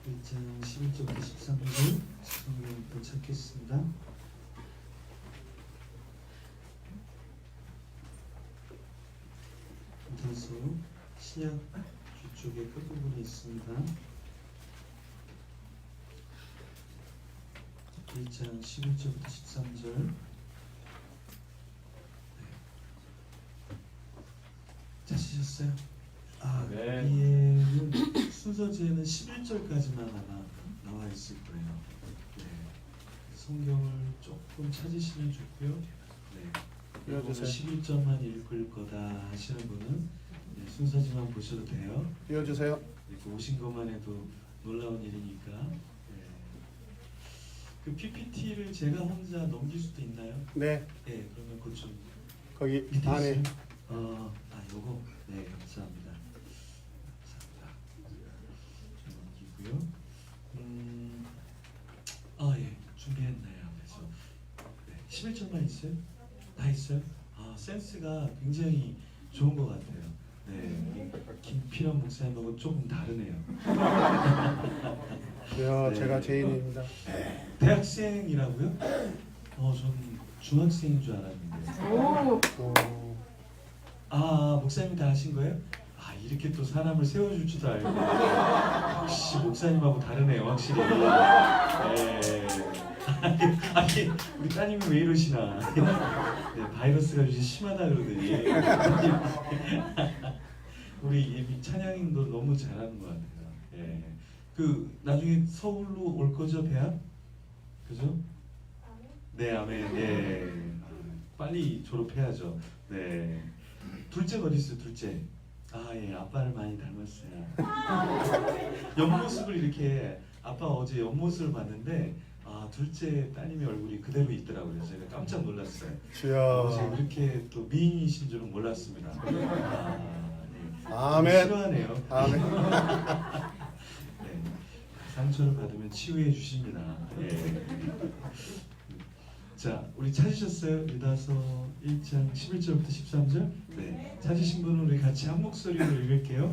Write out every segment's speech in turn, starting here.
1장 11절부터 13절 성경부터 찾겠습니다. 다소 신약 뒤쪽에 끝부분에 있습니다. 1장 11절부터 13절. 찾으셨어요? 네. 여기에는 순서지에는 11절까지만 아마 나와 있을 거예요. 네. 성경을 조금 찾으시면 좋고요. 네. 띄워주세요. 11절만 읽을 거다 하시는 분은 네, 순서지만 보셔도 돼요. 띄워주세요. 이렇게 오신 것만 해도 놀라운 일이니까. 네. 그 PPT를 제가 혼자 넘길 수도 있나요? 네, 네, 그러면 그좀 거기 밑에 안에 있어요? 요거 네 감사합니다. 좀 넘기고요. 예, 준비했나요? 그래서 네, 11절만 있어요? 다 있어요? 센스가 굉장히 좋은 것 같아요. 네, 김필원 목사님하고 조금 다르네요. 네. 제가 죄인입니다. 대학생이라고요? 전 중학생인 줄 알았는데. 목사님이 다 하신 거예요? 이렇게 또 사람을 세워줄 줄도 알고. 역시 목사님하고 다르네요, 확실히. 네. 아니, 우리 따님이 왜 이러시나. 네, 바이러스가 요즘 심하다 그러더니. 우리 예비 찬양인도 너무 잘하는 것 같아요. 예. 나중에 서울로 올 거죠, 대학? 그죠? 네, 아멘. 예. 빨리 졸업해야죠. 네. 둘째 어디 있어요, 둘째? 예, 아빠를 많이 닮았어요. 옆모습을 이렇게 아빠 어제 옆모습을 봤는데 둘째 따님의 얼굴이 그대로 있더라고요. 제가 깜짝 놀랐어요. 주여. 이렇게 또 미인이신 줄은 몰랐습니다. 네. 아멘. 싫어하네요. 아멘. 네. 상처를 받으면 치유해 주십니다. 예. 자, 우리 찾으셨어요? 유다서 1장 11절부터 13절? 네. 찾으신 분은 우리 같이 한 목소리로 읽을게요.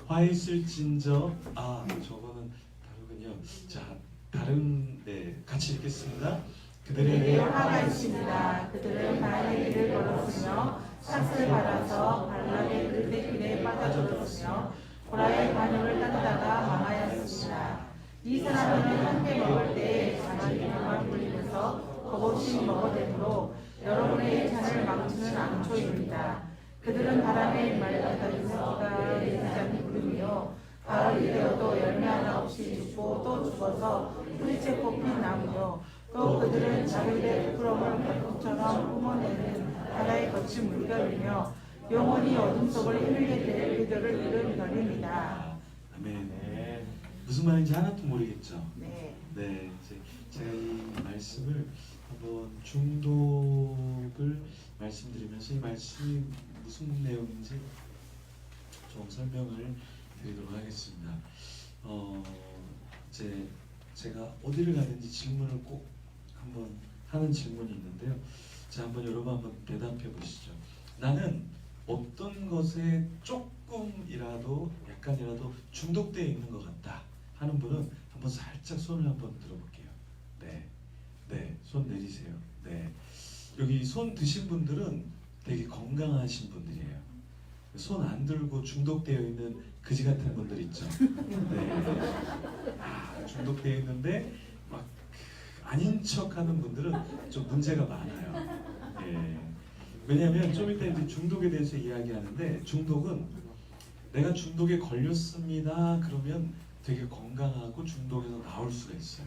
화 있을진저 저거는 다르군요. 자, 같이 읽겠습니다. 그들에게 화가 있습니다. 그들은 바알의 길을 걸었으며 삭을 받아서 발락의 그들의 길에 빠져들었으며 고라의 반역을 따르다가 망하였습니다. 이 사람들은 함께 먹을 때 자기 이름만 불리면서 겁없이 먹어대므로 여러분의 잔을 망치는 앙초입니다. 그들은 바람의 말같은 새끼가 내리자니 부르며 가을이 되어도 열매 하나 없이 죽고 또 죽어서 뿌리째 뽑힌 나무요. 또 그들은 자기들의 부끄러움을 발톱처럼 뿜어내는 바다의 거친 물결이며 영원히 어둠 속을 헤매게 될 그들을 이름거립니다. 아멘. 무슨 말인지 하나도 모르겠죠? 네. 네, 이제 제가 이 말씀을 한번 중독을 말씀드리면서 이 말씀이 무슨 내용인지 좀 설명을 드리도록 하겠습니다. 제가 어디를 가든지 질문을 꼭 한번 하는 질문이 있는데요. 자, 여러분 한번 대답해 보시죠. 나는 어떤 것에 조금이라도 약간이라도 중독되어 있는 것 같다 하는 분은 한번 살짝 손을 한번 들어볼게요. 네, 손 내리세요. 네, 여기 손 드신 분들은 되게 건강하신 분들이에요. 손 안 들고 중독되어 있는 그지 같은 분들 있죠. 네, 중독되어 있는데 막 아닌 척하는 분들은 좀 문제가 많아요. 예. 왜냐하면 좀 이따 이제 중독에 대해서 이야기하는데 중독은 내가 중독에 걸렸습니다. 그러면 되게 건강하고 중독에서 나올 수가 있어요.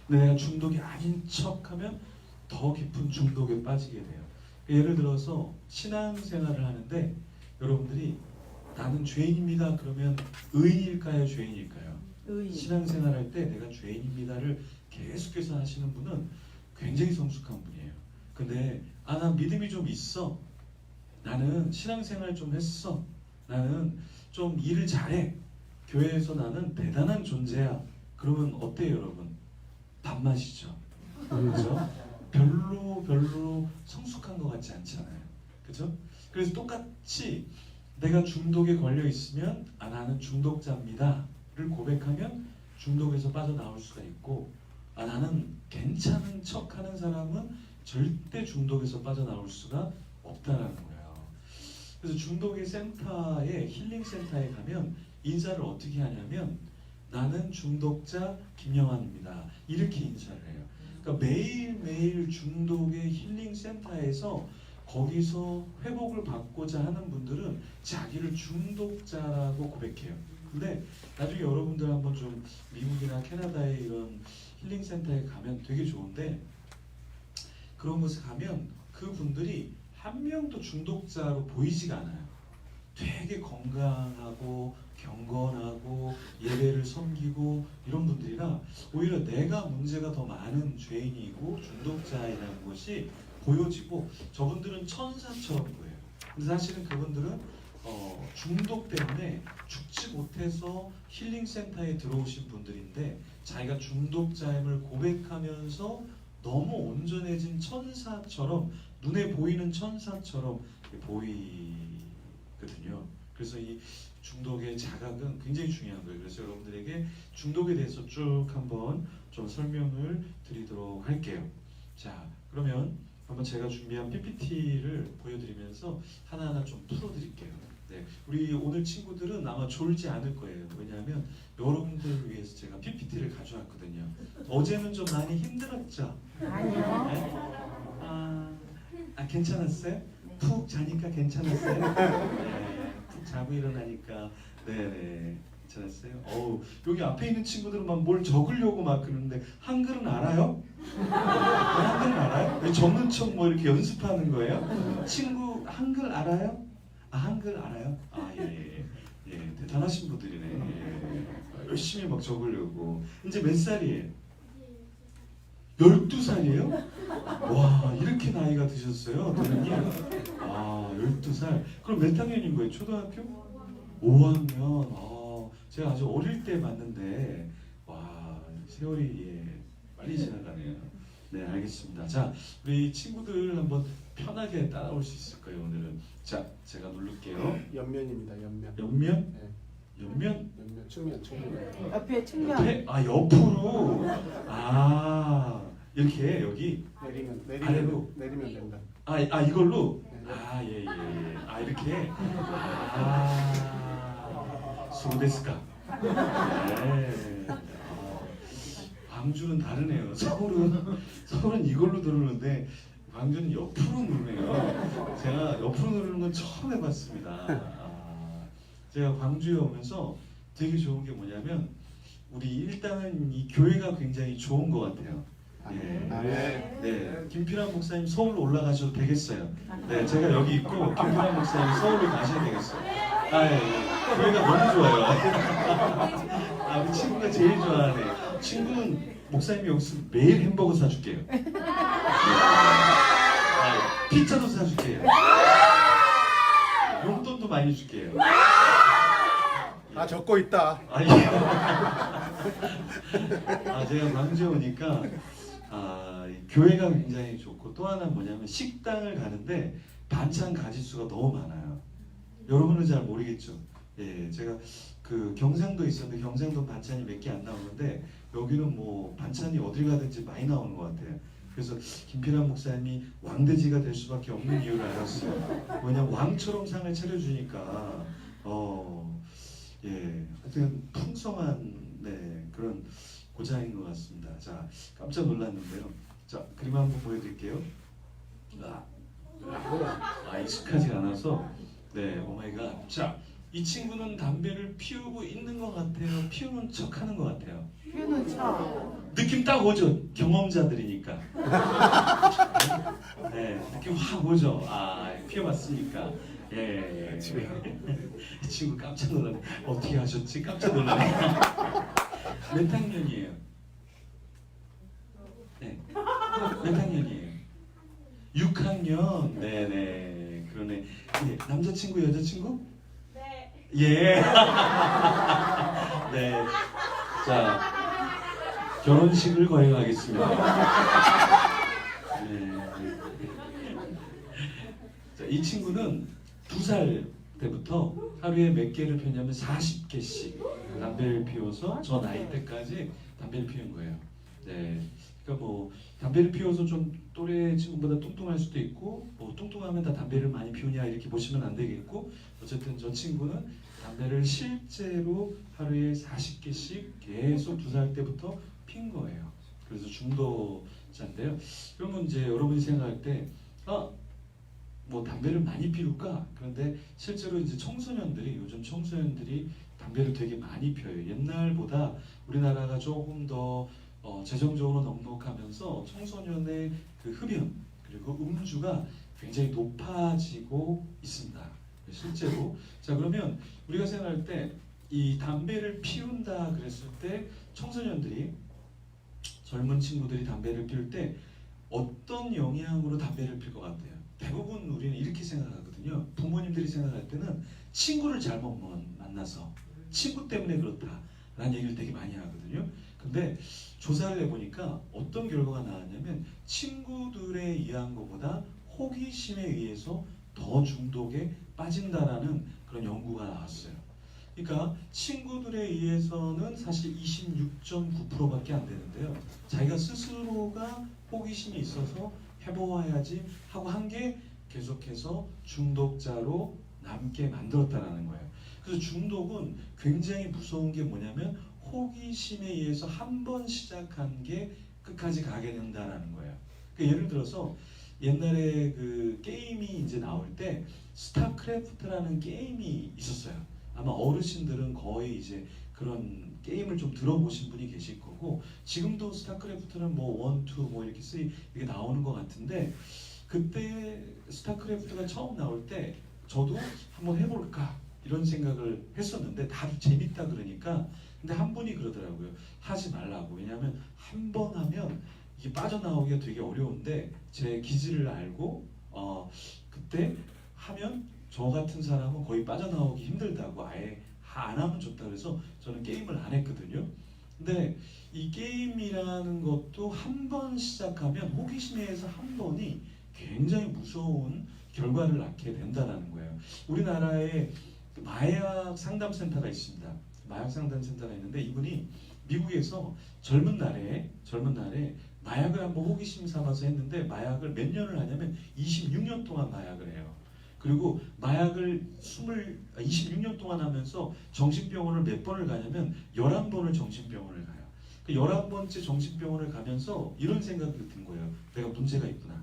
근데 내가 중독이 아닌 척하면 더 깊은 중독에 빠지게 돼요. 예를 들어서 신앙생활을 하는데 여러분들이 나는 죄인입니다. 그러면 의인일까요? 죄인일까요? 의인. 신앙생활할 때 내가 죄인입니다를 계속해서 하시는 분은 굉장히 성숙한 분이에요. 근데 나 믿음이 좀 있어. 나는 신앙생활 좀 했어. 나는 좀 일을 잘해. 교회에서 나는 대단한 존재야. 그러면 어때요, 여러분? 밥맛이죠. 그렇죠? 별로 성숙한 것 같지 않잖아요. 그렇죠? 그래서 똑같이 내가 중독에 걸려 있으면 나는 중독자입니다를 고백하면 중독에서 빠져나올 수가 있고, 나는 괜찮은 척하는 사람은 절대 중독에서 빠져나올 수가 없다라는 거예요. 그래서 중독의 센터에, 힐링 센터에 가면 인사를 어떻게 하냐면, 나는 중독자 김영환입니다, 이렇게 인사를 해요. 그러니까 매일매일 중독의 힐링 센터에서 거기서 회복을 받고자 하는 분들은 자기를 중독자라고 고백해요. 근데 나중에 여러분들 한번 좀 미국이나 캐나다의 이런 힐링 센터에 가면 되게 좋은데, 그런 곳에 가면 그분들이 한 명도 중독자로 보이지가 않아요. 되게 건강하고 경건하고 예배를 섬기고 이런 분들이라 오히려 내가 문제가 더 많은 죄인이고 중독자이라는 것이 보여지고, 저분들은 천사처럼 보여요. 근데 사실은 그분들은 중독 때문에 죽지 못해서 힐링 센터에 들어오신 분들인데, 자기가 중독자임을 고백하면서 너무 온전해진 천사처럼, 눈에 보이는 천사처럼 보이거든요. 그래서 이 중독의 자각은 굉장히 중요한 거예요. 그래서 여러분들에게 중독에 대해서 쭉 한번 좀 설명을 드리도록 할게요. 자, 그러면 한번 제가 준비한 PPT를 보여드리면서 하나하나 좀 풀어드릴게요. 네, 우리 오늘 친구들은 아마 졸지 않을 거예요. 왜냐하면 여러분들을 위해서 제가 PPT를 가져왔거든요. 어제는 좀 많이 힘들었죠? 아니요. 네? 괜찮았어요? 푹 자니까 괜찮았어요? 네, 푹 자고 일어나니까 네네 괜찮았어요? 여기 앞에 있는 친구들은 막 뭘 적으려고 막 그러는데 한글은 알아요? 한글은 알아요? 왜 적는 척 뭐 이렇게 연습하는 거예요? 친구 한글 알아요? 한글 알아요? 예, 대단하신 분들이네. 예. 열심히 막 적으려고. 이제 몇 살이에요? 12살이에요? 와, 이렇게 나이가 드셨어요, 도련님? 12살. 그럼 몇 학년인 거예요? 초등학교? 5학년. 제가 아주 어릴 때 봤는데, 와, 세월이 빨리 지나가네요. 네, 알겠습니다. 자, 우리 친구들 한번 편하게 따라올 수 있을 거예요, 오늘은. 자, 제가 누를게요. 옆면입니다. 옆면. 옆면? 네. 옆면? 옆면. 측면. 옆에 측면. 옆에? 옆으로. 이렇게 여기. 아래로. 내리면 된다. 이걸로. 네. 예. 이렇게. 소데스까. 네. 광주는 다르네요. 서울은 이걸로 누르는데 광주는 옆으로 누르네요. 제가 옆으로 누르는 건 처음 해봤습니다. 제가 광주에 오면서 되게 좋은 게 뭐냐면, 우리 일단은 이 교회가 굉장히 좋은 것 같아요. 네. 김필환 목사님 서울로 올라가셔도 되겠어요. 네, 제가 여기 있고 김필환 목사님 서울로 가셔야 되겠어요. 교회가 너무 좋아요. 우리 친구가 제일 좋아하네. 친구는 목사님이 여기서 매일 햄버거 사줄게요. 네. 피자도 사줄게요. 용돈도 많이 줄게요. 적고 있다. 제가 광주에 오니까 교회가 굉장히 좋고, 또 하나 뭐냐면 식당을 가는데 반찬 가짓수가 너무 많아요. 여러분은 잘 모르겠죠. 예, 제가 그 경상도에 있었는데 경상도 반찬이 몇 개 안 나오는데 여기는 뭐 반찬이 어딜 가든지 많이 나오는 것 같아요. 그래서 김필환 목사님이 왕돼지가 될 수밖에 없는 이유를 알았어요. 왜냐면 왕처럼 상을 차려주니까 하여튼 풍성한 그런 고장인 것 같습니다. 자, 깜짝 놀랐는데요. 자, 그림 한번 보여드릴게요. 익숙하지 않아서 오마이갓. 자, 이 친구는 담배를 피우고 있는 것 같아요? 피우는 척하는 것 같아요? 피우는 척. 느낌 딱 오죠? 경험자들이니까. 네, 느낌 확 오죠? 피워봤으니까. 예. 이 친구 깜짝 놀라네. 어떻게 하셨지? 깜짝 놀라네. 몇 학년이에요? 네. 몇 학년이에요? 6학년. 네네. 그러네. 남자친구, 여자친구? 네. 예. 네. 자, 결혼식을 거행하겠습니다. 네. 자, 이 친구는 2살 때부터 하루에 몇 개를 피우냐면 40개씩 담배를 피워서 저 나이 때까지 담배를 피운 거예요. 네. 그러니까 뭐 담배를 피워서 좀 또래 친구보다 뚱뚱할 수도 있고 뭐 뚱뚱하면 다 담배를 많이 피우냐 이렇게 보시면 안 되겠고 어쨌든 저 친구는 담배를 실제로 하루에 40개씩 계속 2살 때부터 핀 거예요. 그래서 중도자인데요. 그러면 이제 여러분이 생각할 때 뭐 담배를 많이 피울까? 그런데 실제로 이제 청소년들이 요즘 청소년들이 담배를 되게 많이 펴요. 옛날보다 우리나라가 조금 더 재정적으로 넉넉하면서 청소년의 그 흡연 그리고 음주가 굉장히 높아지고 있습니다. 실제로. 자, 그러면 우리가 생각할 때 이 담배를 피운다 그랬을 때 청소년들이 젊은 친구들이 담배를 피울 때 어떤 영향으로 담배를 필 것 같아요? 대부분 우리는 이렇게 생각하거든요. 부모님들이 생각할 때는 친구를 잘못 만나서 친구 때문에 그렇다라는 얘기를 되게 많이 하거든요. 근데 조사를 해보니까 어떤 결과가 나왔냐면 친구들에 의한 것보다 호기심에 의해서 더 중독에 빠진다라는 그런 연구가 나왔어요. 그러니까 친구들에 의해서는 사실 26.9%밖에 안 되는데요. 자기가 스스로가 호기심이 있어서 해보아야지 하고 한 게 계속해서 중독자로 남게 만들었다라는 거예요. 그래서 중독은 굉장히 무서운 게 뭐냐면 호기심에 의해서 한 번 시작한 게 끝까지 가게 된다라는 거예요. 그러니까 예를 들어서 옛날에 그 게임이 이제 나올 때 스타크래프트라는 게임이 있었어요. 아마 어르신들은 거의 이제 그런 게임을 좀 들어보신 분이 계실 거고 지금도 스타크래프트는 뭐 1, 2 뭐 이렇게 3 이게 나오는 것 같은데 그때 스타크래프트가 처음 나올 때 저도 한번 해볼까 이런 생각을 했었는데 다들 재밌다 그러니까 근데 한 분이 그러더라고요. 하지 말라고. 왜냐하면 한 번 하면 이게 빠져나오기가 되게 어려운데 제 기질을 알고 그때 하면 저 같은 사람은 거의 빠져나오기 힘들다고 아예 안 하면 좋다 그래서 저는 게임을 안 했거든요. 근데 이 게임이라는 것도 한 번 시작하면 호기심에 의해서 한 번이 굉장히 무서운 결과를 낳게 된다는 거예요. 우리나라에 마약 상담센터가 있습니다. 마약 상담센터가 있는데 이분이 미국에서 젊은 날에 마약을 한번 호기심 삼아서 했는데 마약을 몇 년을 하냐면 26년 동안 마약을 해요. 그리고 마약을 26년 동안 하면서 정신병원을 몇 번을 가냐면 11번을 정신병원을 가요. 그 11번째 정신병원을 가면서 이런 생각이 든 거예요. 내가 문제가 있구나.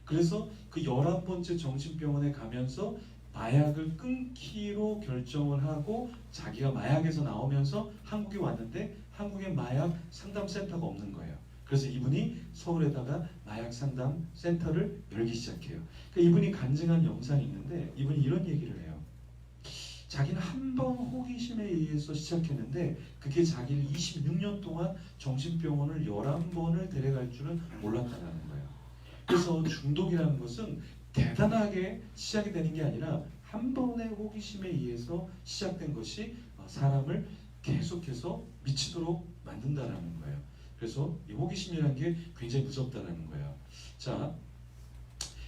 그래서 그 11번째 정신병원에 가면서 마약을 끊기로 결정을 하고 자기가 마약에서 나오면서 한국에 왔는데 한국에 마약 상담센터가 없는 거예요. 그래서 이분이 서울에다가 마약 상담 센터를 열기 시작해요. 그러니까 이분이 간증한 영상이 있는데 이분이 이런 얘기를 해요. 자기는 한 번 호기심에 의해서 시작했는데 그게 자기를 26년 동안 정신병원을 11번을 데려갈 줄은 몰랐다는 거예요. 그래서 중독이라는 것은 대단하게 시작이 되는 게 아니라 한 번의 호기심에 의해서 시작된 것이 사람을 계속해서 미치도록 만든다라는 거예요. 그래서 이 호기심이라는 게 굉장히 무섭다라는 거예요. 자,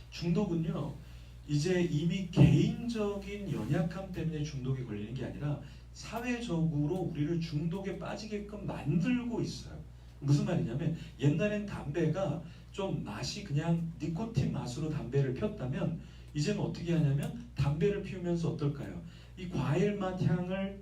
중독은요, 이제 이미 개인적인 연약함 때문에 중독에 걸리는 게 아니라 사회적으로 우리를 중독에 빠지게끔 만들고 있어요. 무슨 말이냐면 옛날엔 담배가 좀 맛이 그냥 니코틴 맛으로 담배를 폈다면 이제는 어떻게 하냐면 담배를 피우면서 어떨까요? 이 과일 맛 향을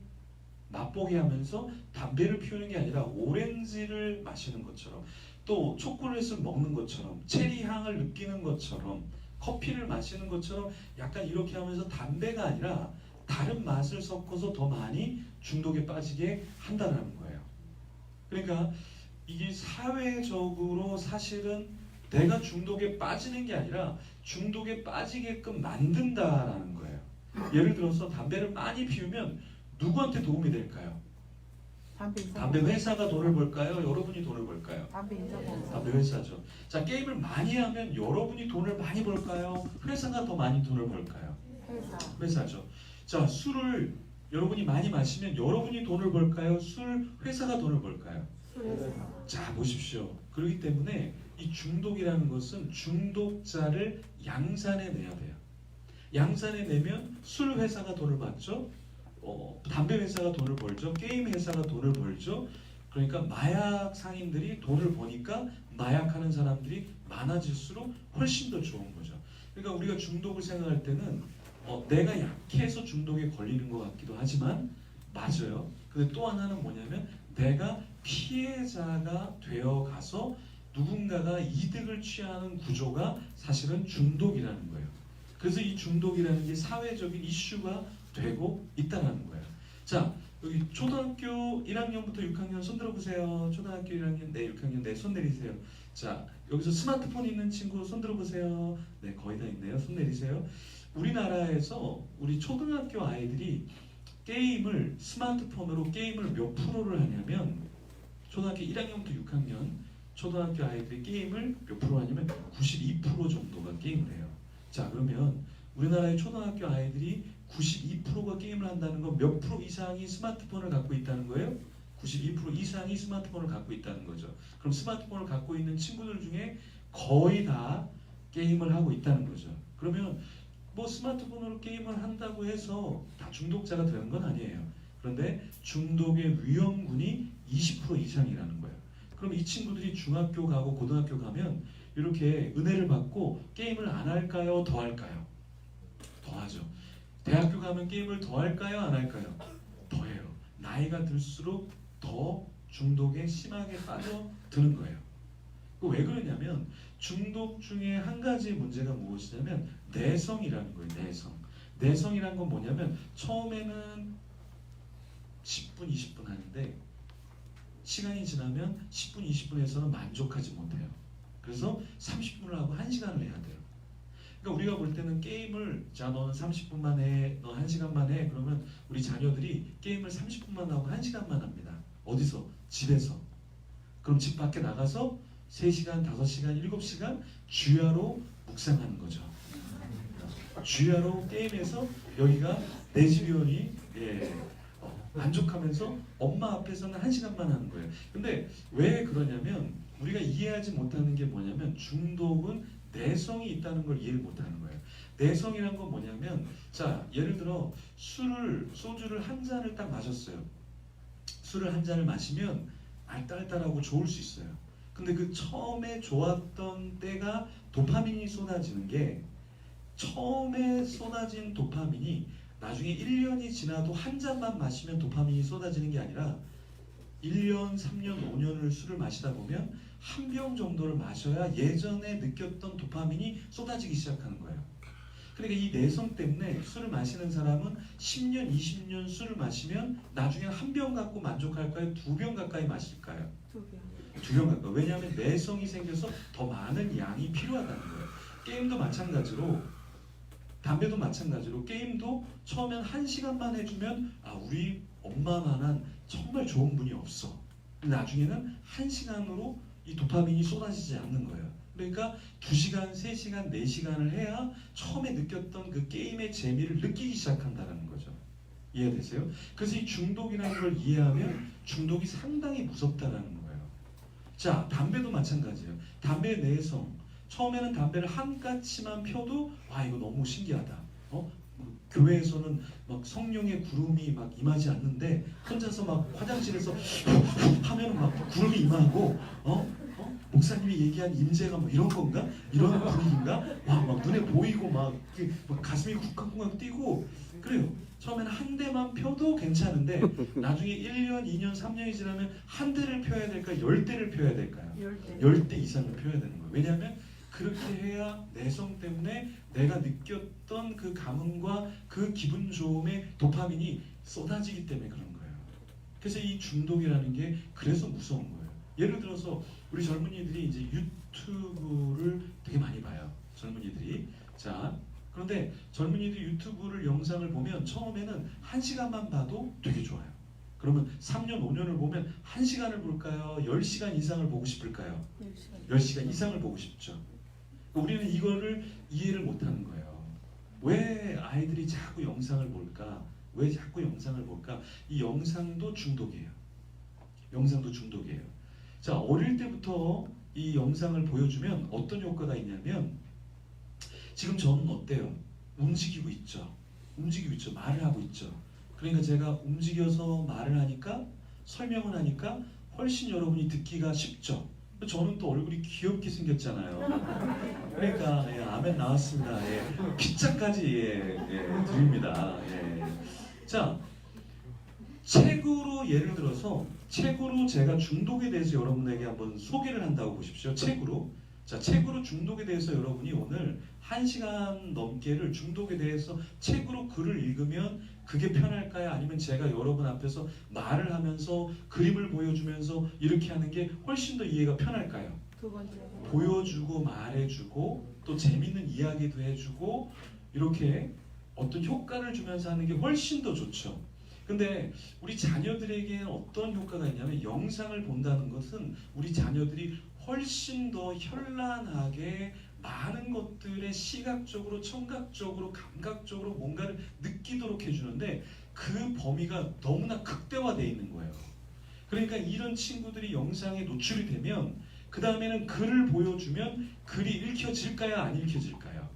맛보게 하면서 담배를 피우는 게 아니라 오렌지를 마시는 것처럼 또 초콜릿을 먹는 것처럼 체리 향을 느끼는 것처럼 커피를 마시는 것처럼 약간 이렇게 하면서 담배가 아니라 다른 맛을 섞어서 더 많이 중독에 빠지게 한다는 거예요. 그러니까 이게 사회적으로 사실은 내가 중독에 빠지는 게 아니라 중독에 빠지게끔 만든다라는 거예요. 예를 들어서 담배를 많이 피우면 누구한테 도움이 될까요? 담배 회사가 돈을 벌까요? 여러분이 돈을 벌까요? 담배 회사죠. 자, 게임을 많이 하면 여러분이 돈을 많이 벌까요? 회사가 더 많이 돈을 벌까요? 회사죠. 자, 술을 여러분이 많이 마시면 여러분이 돈을 벌까요? 회사가 돈을 벌까요? 자, 보십시오. 그렇기 때문에 이 중독이라는 것은 중독자를 양산해 내야 돼요. 양산에 내면 술 회사가 돈을 받죠. 담배 회사가 돈을 벌죠. 게임 회사가 돈을 벌죠. 그러니까 마약 상인들이 돈을 버니까 마약하는 사람들이 많아질수록 훨씬 더 좋은 거죠. 그러니까 우리가 중독을 생각할 때는 내가 약해서 중독에 걸리는 것 같기도 하지만 맞아요. 근데 또 하나는 뭐냐면 내가 피해자가 되어 가서 누군가가 이득을 취하는 구조가 사실은 중독이라는 거예요. 그래서 이 중독이라는 게 사회적인 이슈가 되고 있다는 거예요. 자, 여기 초등학교 1학년부터 6학년 손 들어보세요. 초등학교 1학년, 네, 6학년, 네, 손 내리세요. 자, 여기서 스마트폰 있는 친구 손 들어보세요. 네, 거의 다 있네요. 손 내리세요. 우리나라에서 우리 초등학교 아이들이 게임을 스마트폰으로 게임을 몇 프로를 하냐면 초등학교 1학년부터 6학년 초등학교 아이들이 게임을 몇 프로 하냐면 92% 정도가 게임을 해요. 자, 그러면 우리나라의 초등학교 아이들이 92%가 게임을 한다는 건 몇 프로 이상이 스마트폰을 갖고 있다는 거예요? 92% 이상이 스마트폰을 갖고 있다는 거죠. 그럼 스마트폰을 갖고 있는 친구들 중에 거의 다 게임을 하고 있다는 거죠. 그러면 뭐 스마트폰으로 게임을 한다고 해서 다 중독자가 되는 건 아니에요. 그런데 중독의 위험군이 20% 이상이라는 거예요. 그럼 이 친구들이 중학교 가고 고등학교 가면 이렇게 은혜를 받고 게임을 안 할까요? 더 할까요? 더 하죠. 대학교 가면 게임을 더 할까요? 안 할까요? 더 해요. 나이가 들수록 더 중독에 심하게 빠져드는 거예요. 왜 그러냐면 중독 중에 한 가지 문제가 무엇이냐면 내성이라는 거예요. 내성. 내성이란 건 뭐냐면 처음에는 10분, 20분 하는데 시간이 지나면 10분, 20분에서는 만족하지 못해요. 그래서 30분을 하고 1시간을 해야 돼요. 그러니까 우리가 볼 때는 게임을 자 너는 30분만 해, 너 1시간만 해. 그러면 우리 자녀들이 게임을 30분만 하고 1시간만 합니다. 어디서? 집에서. 그럼 집 밖에 나가서 3시간, 5시간, 7시간 주야로 묵상하는 거죠. 주야로 게임에서 여기가 내 집이오니 만족하면서 엄마 앞에서는 1시간만 하는 거예요. 근데 왜 그러냐면 우리가 이해하지 못하는 게 뭐냐면 중독은 내성이 있다는 걸 이해를 못하는 거예요. 내성이란 건 뭐냐면 자 예를 들어 소주를 한 잔을 딱 마셨어요. 술을 한 잔을 마시면 알딸딸하고 좋을 수 있어요. 근데 그 처음에 좋았던 때가 도파민이 쏟아지는 게 처음에 쏟아진 도파민이 나중에 1년이 지나도 한 잔만 마시면 도파민이 쏟아지는 게 아니라 1년, 3년, 5년을 술을 마시다 보면 한 병 정도를 마셔야 예전에 느꼈던 도파민이 쏟아지기 시작하는 거예요. 그러니까 이 내성 때문에 술을 마시는 사람은 10년, 20년 술을 마시면 나중에 한 병 갖고 만족할까요? 2병 가까이 마실까요? 2병 가까이. 왜냐하면 내성이 생겨서 더 많은 양이 필요하다는 거예요. 게임도 마찬가지로 담배도 마찬가지로 게임도 처음엔 1시간만 해주면 우리 엄마만한 정말 좋은 분이 없어. 나중에는 1시간으로 이 도파민이 쏟아지지 않는 거예요. 그러니까 2시간, 3시간, 4시간을 해야 처음에 느꼈던 그 게임의 재미를 느끼기 시작한다는 거죠. 이해되세요? 그래서 이 중독이라는 걸 이해하면 중독이 상당히 무섭다는 거예요. 자, 담배도 마찬가지예요. 담배의 내성. 처음에는 담배를 한 가치만 펴도 이거 너무 신기하다. 교회에서는 막 성령의 구름이 막 임하지 않는데 혼자서 막 화장실에서 하면 막 구름이 임하고 목사님이 얘기한 임재가 뭐 이런 건가? 이런 분위기인가? 막 눈에 보이고 막 가슴이 쿵쾅쿵쾅 뛰고 그래요. 처음에는 한 대만 펴도 괜찮은데 나중에 1년, 2년, 3년이 지나면 한 대를 펴야 될까요? 10대를 펴야 될까요? 10대 이상을 펴야 되는 거예요. 왜냐하면 그렇게 해야 내성 때문에 내가 느꼈던 그 감흥과 그 기분 좋음의 도파민이 쏟아지기 때문에 그런 거예요. 그래서 이 중독이라는 게 그래서 무서운 거예요. 예를 들어서 우리 젊은이들이 이제 유튜브를 되게 많이 봐요. 젊은이들이. 자, 그런데 젊은이들이 유튜브를 영상을 보면 처음에는 1시간만 봐도 되게 좋아요. 그러면 3년, 5년을 보면 1시간을 볼까요? 10시간 이상을 보고 싶을까요? 10시간 이상을 보고 싶죠. 우리는 이거를 이해를 못하는 거예요. 왜 아이들이 자꾸 영상을 볼까? 왜 자꾸 영상을 볼까? 이 영상도 중독이에요. 영상도 중독이에요. 자, 어릴 때부터 이 영상을 보여주면 어떤 효과가 있냐면 지금 저는 어때요? 움직이고 있죠. 움직이고 있죠. 말을 하고 있죠. 그러니까 제가 움직여서 말을 하니까 설명을 하니까 훨씬 여러분이 듣기가 쉽죠. 저는 또 얼굴이 귀엽게 생겼잖아요. 그러니까 예, 아멘 나왔습니다. 예, 피자까지 드립니다. 예. 자, 책으로 예를 들어서 책으로 제가 중독에 대해서 여러분에게 한번 소개를 한다고 보십시오. 책으로. 자, 책으로 중독에 대해서 여러분이 오늘 1시간 넘게를 중독에 대해서 책으로 글을 읽으면 그게 편할까요? 아니면 제가 여러분 앞에서 말을 하면서 그림을 보여주면서 이렇게 하는 게 훨씬 더 이해가 편할까요? 두 번째. 보여주고 말해주고 또 재밌는 이야기도 해주고 이렇게 어떤 효과를 주면서 하는 게 훨씬 더 좋죠. 근데 우리 자녀들에게 어떤 효과가 있냐면 영상을 본다는 것은 우리 자녀들이 훨씬 더 현란하게 많은 것들에 시각적으로, 청각적으로, 감각적으로 뭔가를 느끼도록 해주는데 그 범위가 너무나 극대화되어 있는 거예요. 그러니까 이런 친구들이 영상에 노출이 되면 그 다음에는 글을 보여주면 글이 읽혀질까요? 안 읽혀질까요?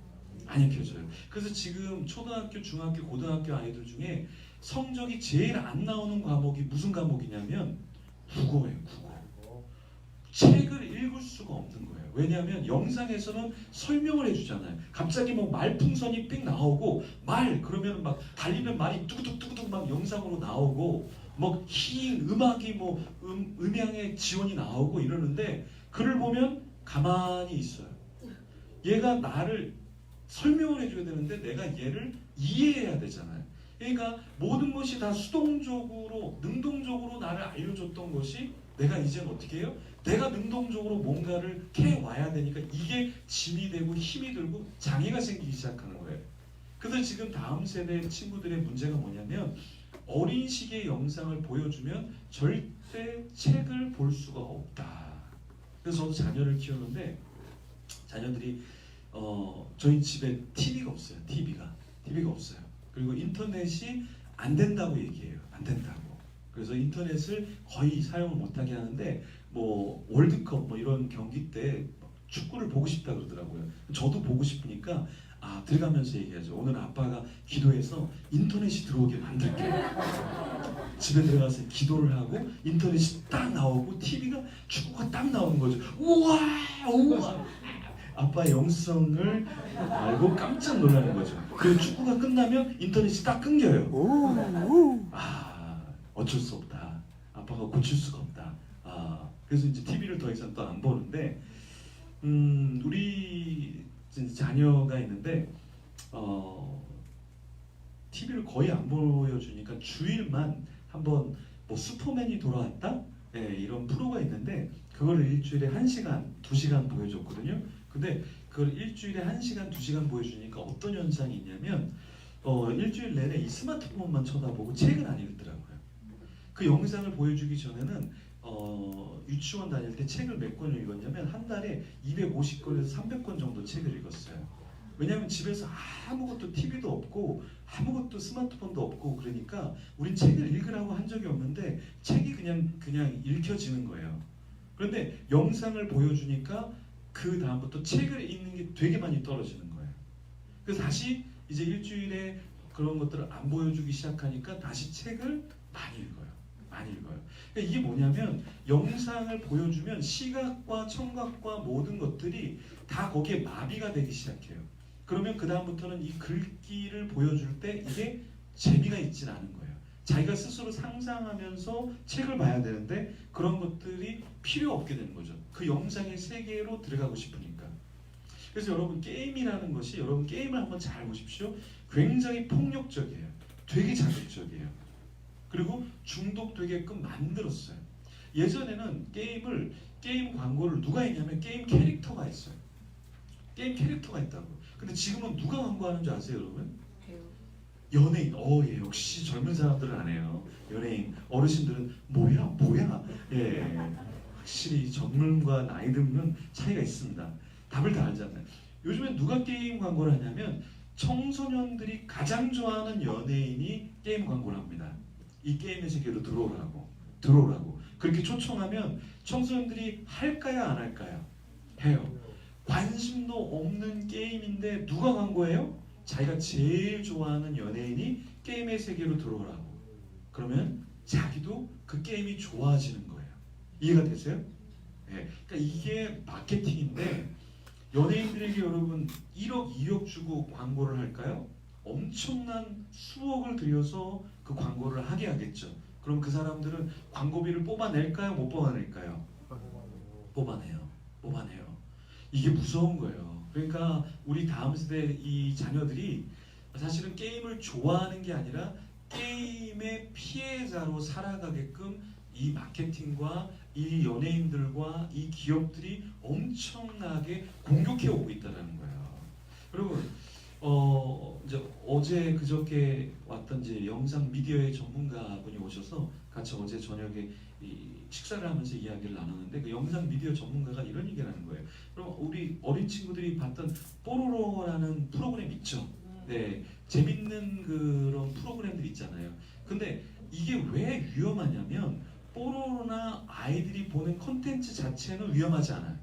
안 읽혀져요. 그래서 지금 초등학교, 중학교, 고등학교 아이들 중에 성적이 제일 안 나오는 과목이 무슨 과목이냐면 국어예요. 국어. 책을 읽을 수가 없는 거예요. 왜냐하면 영상에서는 설명을 해주잖아요. 갑자기 뭐 말풍선이 삑 나오고 말 그러면 막 달리는 말이 뚜구뚝뚜구뚝 막 영상으로 나오고 뭐 흰 음악이 뭐 음향의 지원이 나오고 이러는데 글을 보면 가만히 있어요. 얘가 나를 설명을 해줘야 되는데 내가 얘를 이해해야 되잖아요. 그러니까 모든 것이 다 수동적으로 능동적으로 나를 알려줬던 것이 내가 이제는 어떻게 해요? 내가 능동적으로 뭔가를 캐와야 되니까 이게 짐이 되고 힘이 들고 장애가 생기기 시작하는 거예요. 그래서 지금 다음 세대 친구들의 문제가 뭐냐면 어린 시기의 영상을 보여주면 절대 책을 볼 수가 없다. 그래서 저도 자녀를 키우는데 자녀들이 저희 집에 TV가 없어요. TV가 없어요. 그리고 인터넷이 안 된다고 얘기해요. 안 된다고. 그래서 인터넷을 거의 사용을 못하게 하는데 뭐 월드컵 뭐 이런 경기 때 축구를 보고 싶다 그러더라고요. 저도 보고 싶으니까 들어가면서 얘기하죠. 오늘 아빠가 기도해서 인터넷이 들어오게 만들게요. 집에 들어가서 기도를 하고 인터넷이 딱 나오고 TV가 축구가 딱 나오는 거죠. 우와 우와. 아빠의 영성을 알고 깜짝 놀라는 거죠. 그리고 축구가 끝나면 인터넷이 딱 끊겨요. 어쩔 수 없다. 아빠가 고칠 수가 없다. 그래서 이제 TV를 더 이상 또 안 보는데 우리 자녀가 있는데 TV를 거의 안 보여주니까 주일만 한번 뭐 슈퍼맨이 돌아왔다? 네, 이런 프로가 있는데 그걸 일주일에 1시간, 2시간 보여줬거든요. 근데 그걸 일주일에 1시간, 2시간 보여주니까 어떤 현상이 있냐면 일주일 내내 이 스마트폰만 쳐다보고 책은 안 읽더라고요. 그 영상을 보여주기 전에는 유치원 다닐 때 책을 몇 권을 읽었냐면 한 달에 250권에서 300권 정도 책을 읽었어요. 왜냐하면 집에서 아무것도 TV도 없고 아무것도 스마트폰도 없고 그러니까 우린 책을 읽으라고 한 적이 없는데 책이 그냥 읽혀지는 거예요. 그런데 영상을 보여주니까 그 다음부터 책을 읽는 게 되게 많이 떨어지는 거예요. 그래서 다시 이제 일주일에 그런 것들을 안 보여주기 시작하니까 다시 책을 많이 읽어요. 그러니까 이게 뭐냐면 영상을 보여주면 시각과 청각과 모든 것들이 다 거기에 마비가 되기 시작해요. 그러면 그 다음부터는 이 글귀를 보여줄 때 이게 재미가 있진 않은 거예요. 자기가 스스로 상상하면서 책을 봐야 되는데 그런 것들이 필요 없게 되는 거죠. 그 영상의 세계로 들어가고 싶으니까. 그래서 여러분 게임이라는 것이 여러분 게임을 한번 잘 보십시오. 굉장히 폭력적이에요. 되게 자극적이에요. 그리고 중독되게끔 만들었어요. 예전에는 게임 광고를 누가 했냐면 게임 캐릭터가 했어요. 게임 캐릭터가 있다고. 근데 지금은 누가 광고하는 줄 아세요, 여러분? 연예인. 예, 역시 젊은 사람들은 안 해요. 연예인. 어르신들은 뭐야? 예, 확실히 젊음과 나이 들면 차이가 있습니다. 답을 다 알잖아요. 요즘엔 누가 게임 광고를 하냐면 청소년들이 가장 좋아하는 연예인이 게임 광고를 합니다. 이 게임의 세계로 들어오라고. 그렇게 초청하면 청소년들이 할까요, 안 할까요? 해요. 관심도 없는 게임인데 누가 광고해요? 자기가 제일 좋아하는 연예인이 게임의 세계로 들어오라고. 그러면 자기도 그 게임이 좋아지는 거예요. 이해가 되세요? 네. 그러니까 이게 마케팅인데 연예인들에게 여러분 1억, 2억 주고 광고를 할까요? 엄청난 수억을 들여서 그 광고를 하게 하겠죠. 그럼 그 사람들은 광고비를 뽑아낼까요? 못 뽑아낼까요? 뽑아내요. 이게 무서운 거예요. 그러니까 우리 다음 세대 이 자녀들이 사실은 게임을 좋아하는 게 아니라 게임의 피해자로 살아가게끔 이 마케팅과 이 연예인들과 이 기업들이 엄청나게 공격해 오고 있다는 거예요. 여러분, 이제 어제 그저께 왔던 이제 영상 미디어의 전문가분이 오셔서 같이 어제 저녁에 이 식사를 하면서 이야기를 나눴는데 그 영상 미디어 전문가가 이런 얘기를 하는 거예요. 그럼 우리 어린 친구들이 봤던 뽀로로라는 프로그램 있죠. 네, 재밌는 그런 프로그램들 있잖아요. 근데 이게 왜 위험하냐면 뽀로로나 아이들이 보는 콘텐츠 자체는 위험하지 않아요.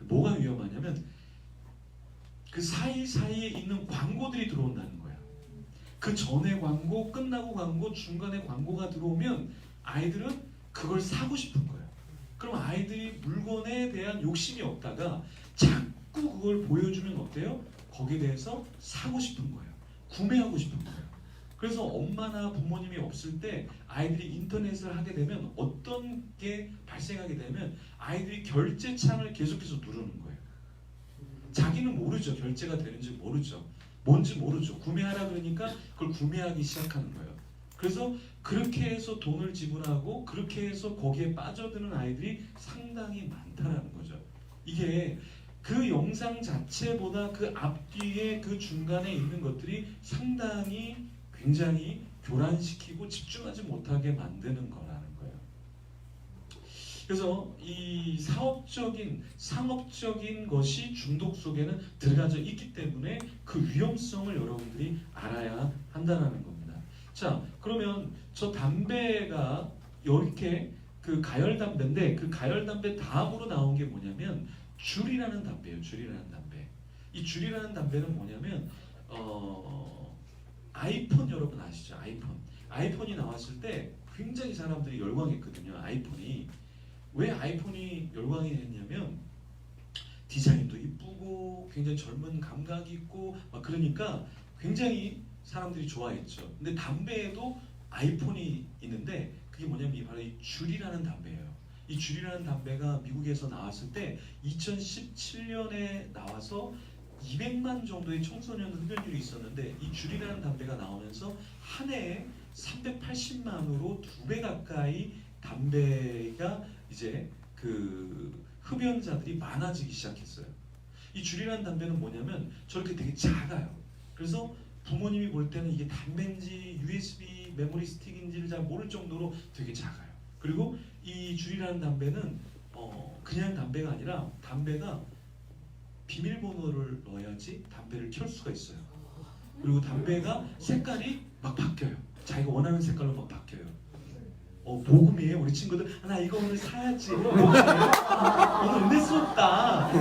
뭐가 위험하냐면 그 사이사이에 있는 광고들이 들어온다는 거예요. 그 전에 광고, 끝나고 광고, 중간에 광고가 들어오면 아이들은 그걸 사고 싶은 거예요. 그럼 아이들이 물건에 대한 욕심이 없다가 자꾸 그걸 보여주면 어때요? 거기에 대해서 사고 싶은 거예요. 구매하고 싶은 거예요. 그래서 엄마나 부모님이 없을 때 아이들이 인터넷을 하게 되면 어떤 게 발생하게 되면 아이들이 결제창을 계속해서 누르는 거예요. 자기는 모르죠. 결제가 되는지 모르죠. 뭔지 모르죠. 구매하라 그러니까 그걸 구매하기 시작하는 거예요. 그래서 그렇게 해서 돈을 지불하고 그렇게 해서 거기에 빠져드는 아이들이 상당히 많다라는 거죠. 이게 그 영상 자체보다 그 앞뒤에 그 중간에 있는 것들이 상당히 굉장히 교란시키고 집중하지 못하게 만드는 거라는 거예요. 그래서 이 상업적인 것이 중독 속에는 들어가져 있기 때문에 그 위험성을 여러분들이 알아야 한다는 겁니다. 자, 그러면 저 담배가 이렇게 그 가열담배인데 그 가열담배 다음으로 나온 게 뭐냐면 줄이라는 담배예요. 줄이라는 담배. 이 줄이라는 담배는 뭐냐면 아이폰 여러분 아시죠? 아이폰이 나왔을 때 굉장히 사람들이 열광했거든요. 아이폰이 왜 아이폰이 열광이 했냐면 디자인도 이쁘고 굉장히 젊은 감각이 있고 막 그러니까 굉장히 사람들이 좋아했죠. 근데 담배에도 아이폰이 있는데 그게 뭐냐면 바로 이 줄이라는 담배예요. 이 줄이라는 담배가 미국에서 나왔을 때 2017년에 나와서 200만 정도의 청소년 흡연율이 있었는데 이 줄이라는 담배가 나오면서 한 해에 380만으로 2배 가까이 담배가 이제 그 흡연자들이 많아지기 시작했어요. 이 줄이라는 담배는 뭐냐면 저렇게 되게 작아요. 그래서 부모님이 볼 때는 이게 담배인지 USB 메모리 스틱인지를 잘 모를 정도로 되게 작아요. 그리고 이 줄이라는 담배는 그냥 담배가 아니라 담배가 비밀번호를 넣어야지 담배를 켤 수가 있어요. 그리고 담배가 색깔이 막 바뀌어요. 자기가 원하는 색깔로 막 바뀌어요. 복음이에요. 우리 친구들 나 이거 오늘 사야지. 오늘 은혜스럽다.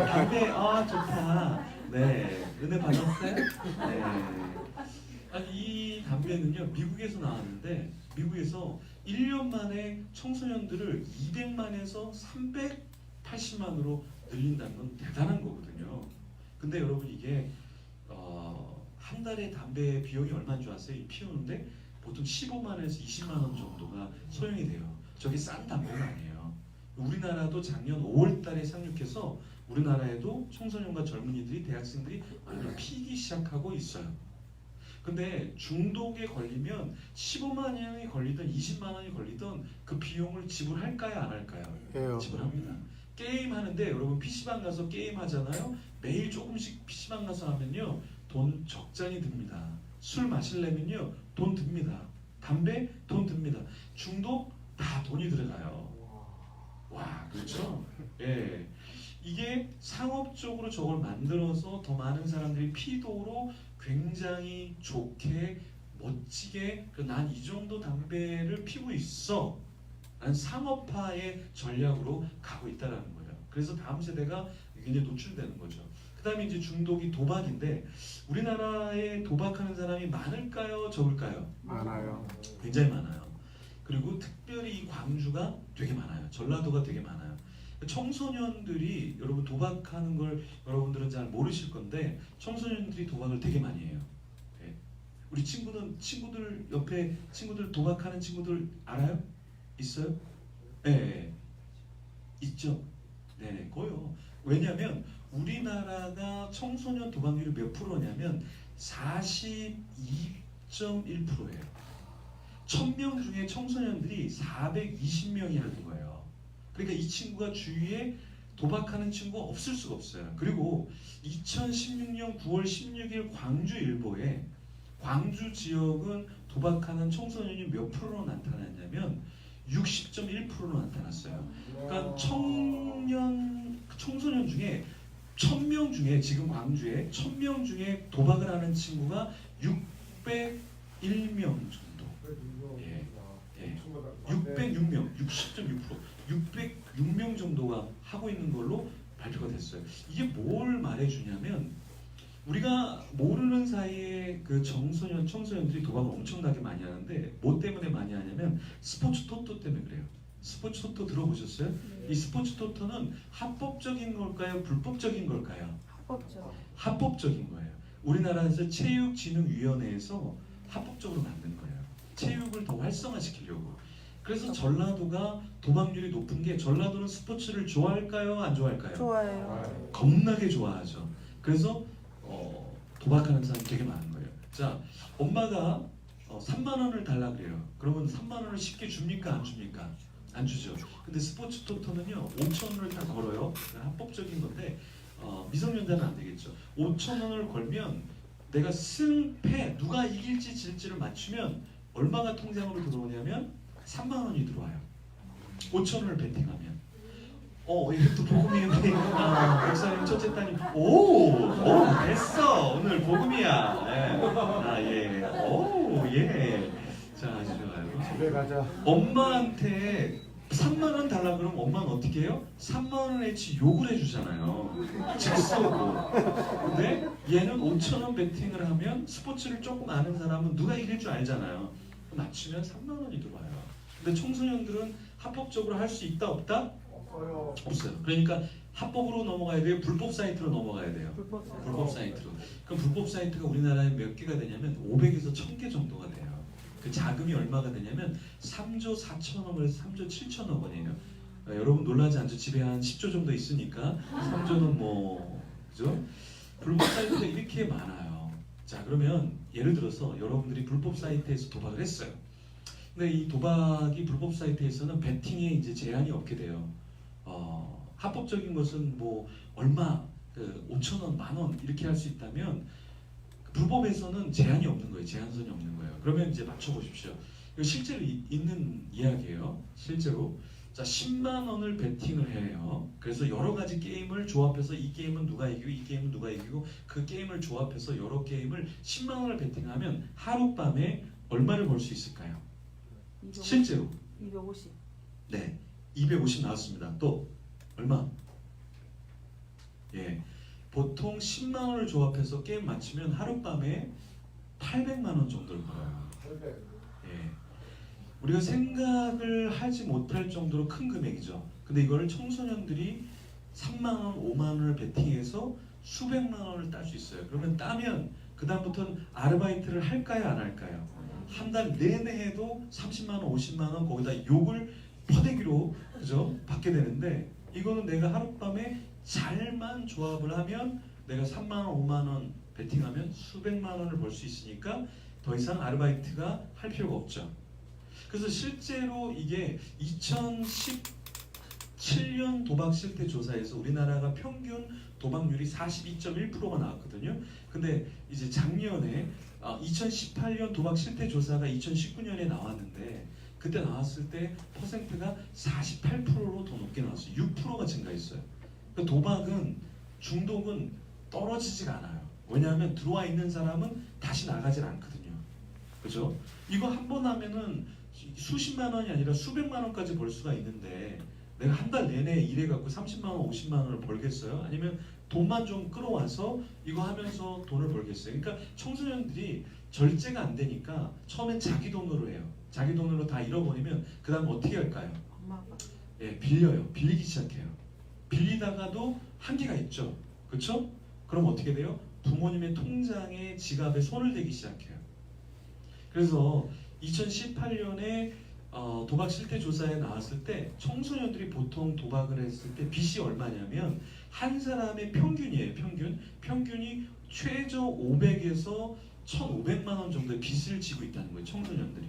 담배 좋다. 네, 은혜 받았어요? 네. 아니, 이 담배는요 미국에서 나왔는데 미국에서 1년 만에 청소년들을 200만에서 380만으로 늘린다는 건 대단한 거거든요. 근데 여러분 이게 한 달에 담배 비용이 얼마인 줄 아세요? 이 피우는데 보통 15만에서 20만 원 정도가 소용이 돼요. 저게 싼 담배가 아니에요. 우리나라도 작년 5월 달에 상륙해서 우리나라에도 청소년과 젊은이들이 대학생들이 많이 피기 시작하고 있어요. 근데 중독에 걸리면 15만 원이 걸리든 20만 원이 걸리든 그 비용을 지불할까요? 안 할까요? 해요. 지불합니다. 게임하는데 여러분 PC방 가서 게임하잖아요. 매일 조금씩 PC방 가서 하면요 돈 적잖이 듭니다. 술 마시려면요 돈 듭니다. 담배 돈 듭니다. 중독 다 돈이 들어가요. 와, 그렇죠? 예. 이게 상업적으로 저걸 만들어서 더 많은 사람들이 피도로 굉장히 좋게 멋지게 난 이 정도 담배를 피고 있어 라는 상업화의 전략으로 가고 있다는 거예요. 그래서 다음 세대가 굉장히 노출되는 거죠. 그다음에 이제 중독이 도박인데 우리나라에 도박하는 사람이 많을까요? 적을까요? 많아요. 굉장히 많아요. 그리고 특별히 이 광주가 되게 많아요. 전라도가 되게 많아요. 청소년들이 여러분 도박하는 걸 여러분들은 잘 모르실 건데 청소년들이 도박을 되게 많이 해요. 예. 우리 친구들 옆에 친구들 도박하는 친구들 알아요? 있어요? 네, 있죠. 네, 거요. 왜냐하면 우리나라가 청소년 도박률이 몇 프로냐면 42.1%예요. 1000명 중에 청소년들이 420명이라는 거예요. 그러니까 이 친구가 주위에 도박하는 친구가 없을 수가 없어요. 그리고 2016년 9월 16일 광주일보에 광주 지역은 도박하는 청소년이 몇 프로로 나타났냐면 60.1%로 나타났어요. 그러니까 청소년 중에 1000명 중에 지금 광주에 1000명 중에 도박을 하는 친구가 601명 정도. 예. 606명, 60.6%, 606명 정도가 하고 있는 걸로 발표가 됐어요. 이게 뭘 말해주냐면 우리가 모르는 사이에 그 청소년들이 도박을 엄청나게 많이 하는데 뭐 때문에 많이 하냐면 스포츠 토토 때문에 그래요. 스포츠 토토 들어보셨어요? 네. 이 스포츠 토토는 합법적인 걸까요? 불법적인 걸까요? 합법적. 합법적인 거예요. 우리나라에서 체육진흥위원회에서 합법적으로 만든 거예요. 체육을 더 활성화시키려고. 그래서 전라도가 도박률이 높은 게 전라도는 스포츠를 좋아할까요? 안 좋아할까요? 좋아요. 겁나게 좋아하죠. 그래서 도박하는 사람이 되게 많은 거예요. 자, 엄마가 3만 원을 달라 그래요. 그러면 3만 원을 쉽게 줍니까? 안 줍니까? 안 주죠. 근데 스포츠 토토는요 5천 원을 다 걸어요. 합법적인 건데 미성년자는 안 되겠죠. 5천 원을 걸면 내가 승패 누가 이길지 질지를 맞추면 얼마가 통장으로 들어오냐면 3만 원이 들어와요. 5천 원을 베팅하면. 이것도 복음이에요. 목사님 첫째 따님. 오, 됐어. 오늘 복음이야. 예. 오, 예. 자, 아주 좋아요. 집에 가자. 엄마한테 3만 원 달라 그러면 엄마는 어떻게 해요? 3만 원어치 욕을 해주잖아요. 즉석으로. 근데 얘는 5천 원 베팅을 하면 스포츠를 조금 아는 사람은 누가 이길 줄 알잖아요. 맞추면 3만 원이 들어와요. 근데 청소년들은 합법적으로 할 수 있다 없다? 없어요. 그러니까 합법으로 넘어가야 돼요? 불법 사이트로 넘어가야 돼요? 불법 사이트로. 그럼 불법 사이트가 우리나라에 몇 개가 되냐면 500에서 1000개 정도가 돼요. 그 자금이 얼마가 되냐면 3조 4천억에서 3조 7천억 원이에요. 여러분 놀라지 않죠? 집에 한 10조 정도 있으니까 3조는 뭐 그죠? 불법 사이트가 이렇게 많아요. 자, 그러면 예를 들어서 여러분들이 불법 사이트에서 도박을 했어요. 근데 이 도박이 불법 사이트에서는 베팅에 이제 제한이 없게 돼요. 합법적인 것은 뭐 얼마, 5천 원, 만 원 이렇게 할 수 있다면 불법에서는 제한이 없는 거예요. 제한선이 없는 거예요. 그러면 이제 맞춰보십시오. 이거 실제로 있는 이야기예요. 실제로. 자, 10만 원을 베팅을 해요. 그래서 여러 가지 게임을 조합해서 이 게임은 누가 이기고 이 게임은 누가 이기고 그 게임을 조합해서 여러 게임을 10만 원을 베팅하면 하룻밤에 얼마를 벌 수 있을까요? 250. 실제로. 250. 네. 250 나왔습니다. 또 얼마? 예. 보통 10만 원을 조합해서 게임 맞추면 하룻밤에 800만 원 정도를 벌어요. 예. 우리가 생각을 하지 못할 정도로 큰 금액이죠. 근데 이걸 청소년들이 3만 원, 5만 원을 베팅해서 수백만 원을 딸 수 있어요. 그러면 따면 그 다음부터는 아르바이트를 할까요, 안 할까요? 한 달 내내 해도 30만 원, 50만 원 거기다 욕을 퍼대기로 그죠? 받게 되는데 이거는 내가 하룻밤에 잘만 조합을 하면 내가 3만 원, 5만 원 베팅하면 수백만 원을 벌 수 있으니까 더 이상 아르바이트가 할 필요가 없죠. 그래서 실제로 이게 2017년 도박 실태 조사에서 우리나라가 평균 도박률이 42.1%가 나왔거든요. 근데 이제 작년에 2018년 도박 실태 조사가 2019년에 나왔는데 그때 나왔을 때 퍼센트가 48%로 더 높게 나왔어요. 6%가 증가했어요. 그러니까 도박은 중독은 떨어지지가 않아요. 왜냐하면 들어와 있는 사람은 다시 나가질 않거든요. 그죠? 이거 한 번 하면은 수십만 원이 아니라 수백만 원까지 벌 수가 있는데 내가 한 달 내내 일해갖고 30만 원, 50만 원을 벌겠어요? 아니면 돈만 좀 끌어와서 이거 하면서 돈을 벌겠어요. 그러니까 청소년들이 절제가 안 되니까 처음엔 자기 돈으로 해요. 자기 돈으로 다 잃어버리면 그 다음 어떻게 할까요? 엄마 아빠 예, 빌려요. 빌리기 시작해요. 빌리다가도 한계가 있죠. 그렇죠? 그럼 어떻게 돼요? 부모님의 통장에 지갑에 손을 대기 시작해요. 그래서 2018년에 도박 실태 조사에 나왔을 때 청소년들이 보통 도박을 했을 때 빚이 얼마냐면 한 사람의 평균이에요. 평균이 최저 500에서 1,500만 원 정도의 빚을 지고 있다는 거예요. 청소년들이.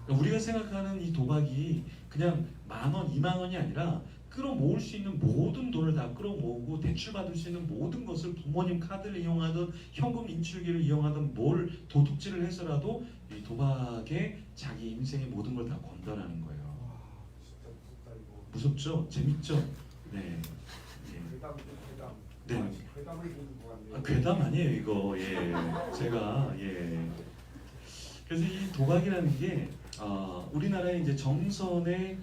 그러니까 우리가 생각하는 이 도박이 그냥 10,000원, 20,000원이 아니라 끌어모을 수 있는 모든 돈을 다 끌어모으고 대출받을 수 있는 모든 것을 부모님 카드를 이용하든 현금 인출기를 이용하든 뭘 도둑질을 해서라도 이 도박에 자기 인생의 모든 걸 다 건다라는 거예요. 진짜 무섭다 이거. 무섭죠? 재밌죠? 네. 예. 괴담. 네. 괴담을 보는 거 같네요. 괴담 아니에요 이거. 예. 제가 그래서 이 도박이라는 게 우리나라의 이제 정선의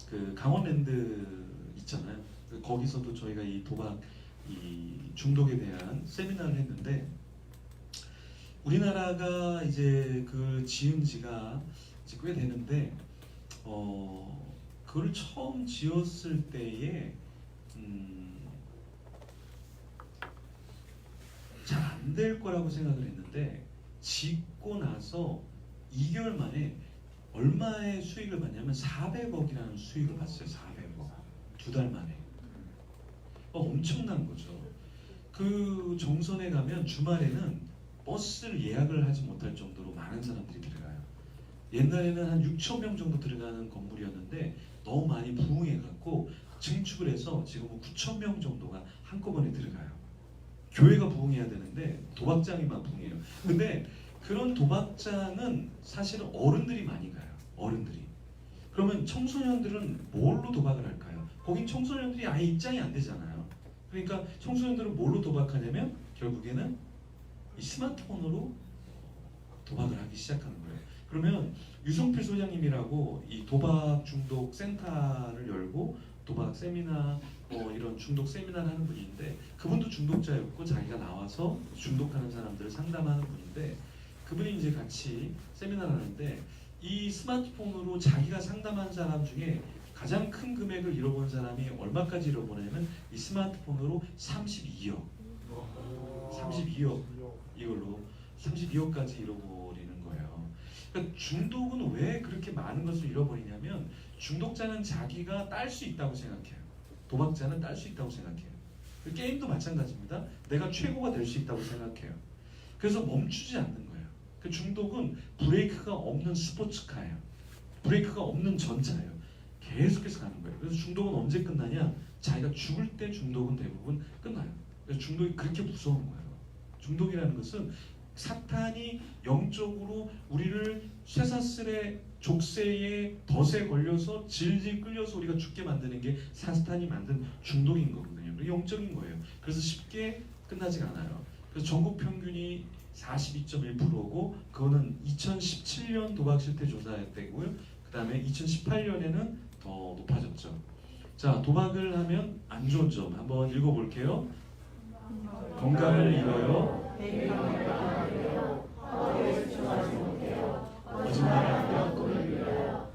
그 강원랜드 있잖아요. 거기서도 저희가 이 도박 이 중독에 대한 세미나를 했는데 우리나라가 이제 그 지은 지가 이제 꽤 되는데 그걸 처음 지었을 때에 잘 안 될 거라고 생각을 했는데 짓고 나서 2개월 만에 얼마의 수익을 받냐면 400억이라는 수익을 봤어요. 400억. 2달 만에. 엄청난 거죠. 그 정선에 가면 주말에는 버스를 예약을 하지 못할 정도로 많은 사람들이 들어가요. 옛날에는 한 6천 명 정도 들어가는 건물이었는데 너무 많이 부흥해갖고 증축을 해서 지금은 9천 명 정도가 한꺼번에 들어가요. 교회가 부흥해야 되는데 도박장이만 부흥해요. 근데 그런 도박장은 사실은 어른들이 많이 가요. 어른들이. 그러면 청소년들은 뭘로 도박을 할까요? 거긴 청소년들이 아예 입장이 안 되잖아요. 그러니까 청소년들은 뭘로 도박하냐면 결국에는 이 스마트폰으로 도박을 하기 시작하는 거예요. 그러면 유성필 소장님이라고 이 도박 중독 센터를 열고 도박 세미나 이런 중독 세미나를 하는 분인데 그분도 중독자였고 자기가 나와서 중독하는 사람들을 상담하는 분인데 그분이 이제 같이 세미나를 하는데 이 스마트폰으로 자기가 상담한 사람 중에 가장 큰 금액을 잃어본 사람이 얼마까지 잃어보냐면 이 스마트폰으로 32억 이걸로 32억까지 잃어버리는 거예요. 그러니까 중독은 왜 그렇게 많은 것을 잃어버리냐면 중독자는 자기가 딸 수 있다고 생각해요. 도박자는 딸 수 있다고 생각해요. 게임도 마찬가지입니다. 내가 최고가 될 수 있다고 생각해요. 그래서 멈추지 않는 거예요. 그 중독은 브레이크가 없는 스포츠카예요. 브레이크가 없는 전차예요. 계속해서 가는 거예요. 그래서 중독은 언제 끝나냐? 자기가 죽을 때 중독은 대부분 끝나요. 그래서 중독이 그렇게 무서운 거예요. 중독이라는 것은 사탄이 영적으로 우리를 쇠사슬의 족쇄의 덫에 걸려서 질질 끌려서 우리가 죽게 만드는 게 사탄이 만든 중독인 거거든요. 영적인 거예요. 그래서 쉽게 끝나지가 않아요. 그래서 전국 평균이 42.1%고 그거는 2017년 도박 실태 조사 때고요. 그 다음에 2018년에는 더 높아졌죠. 자, 도박을 하면 안 좋은 점 한번 읽어볼게요. 건강을 잃어요. 거짓말을 하며 돈을 잃어요.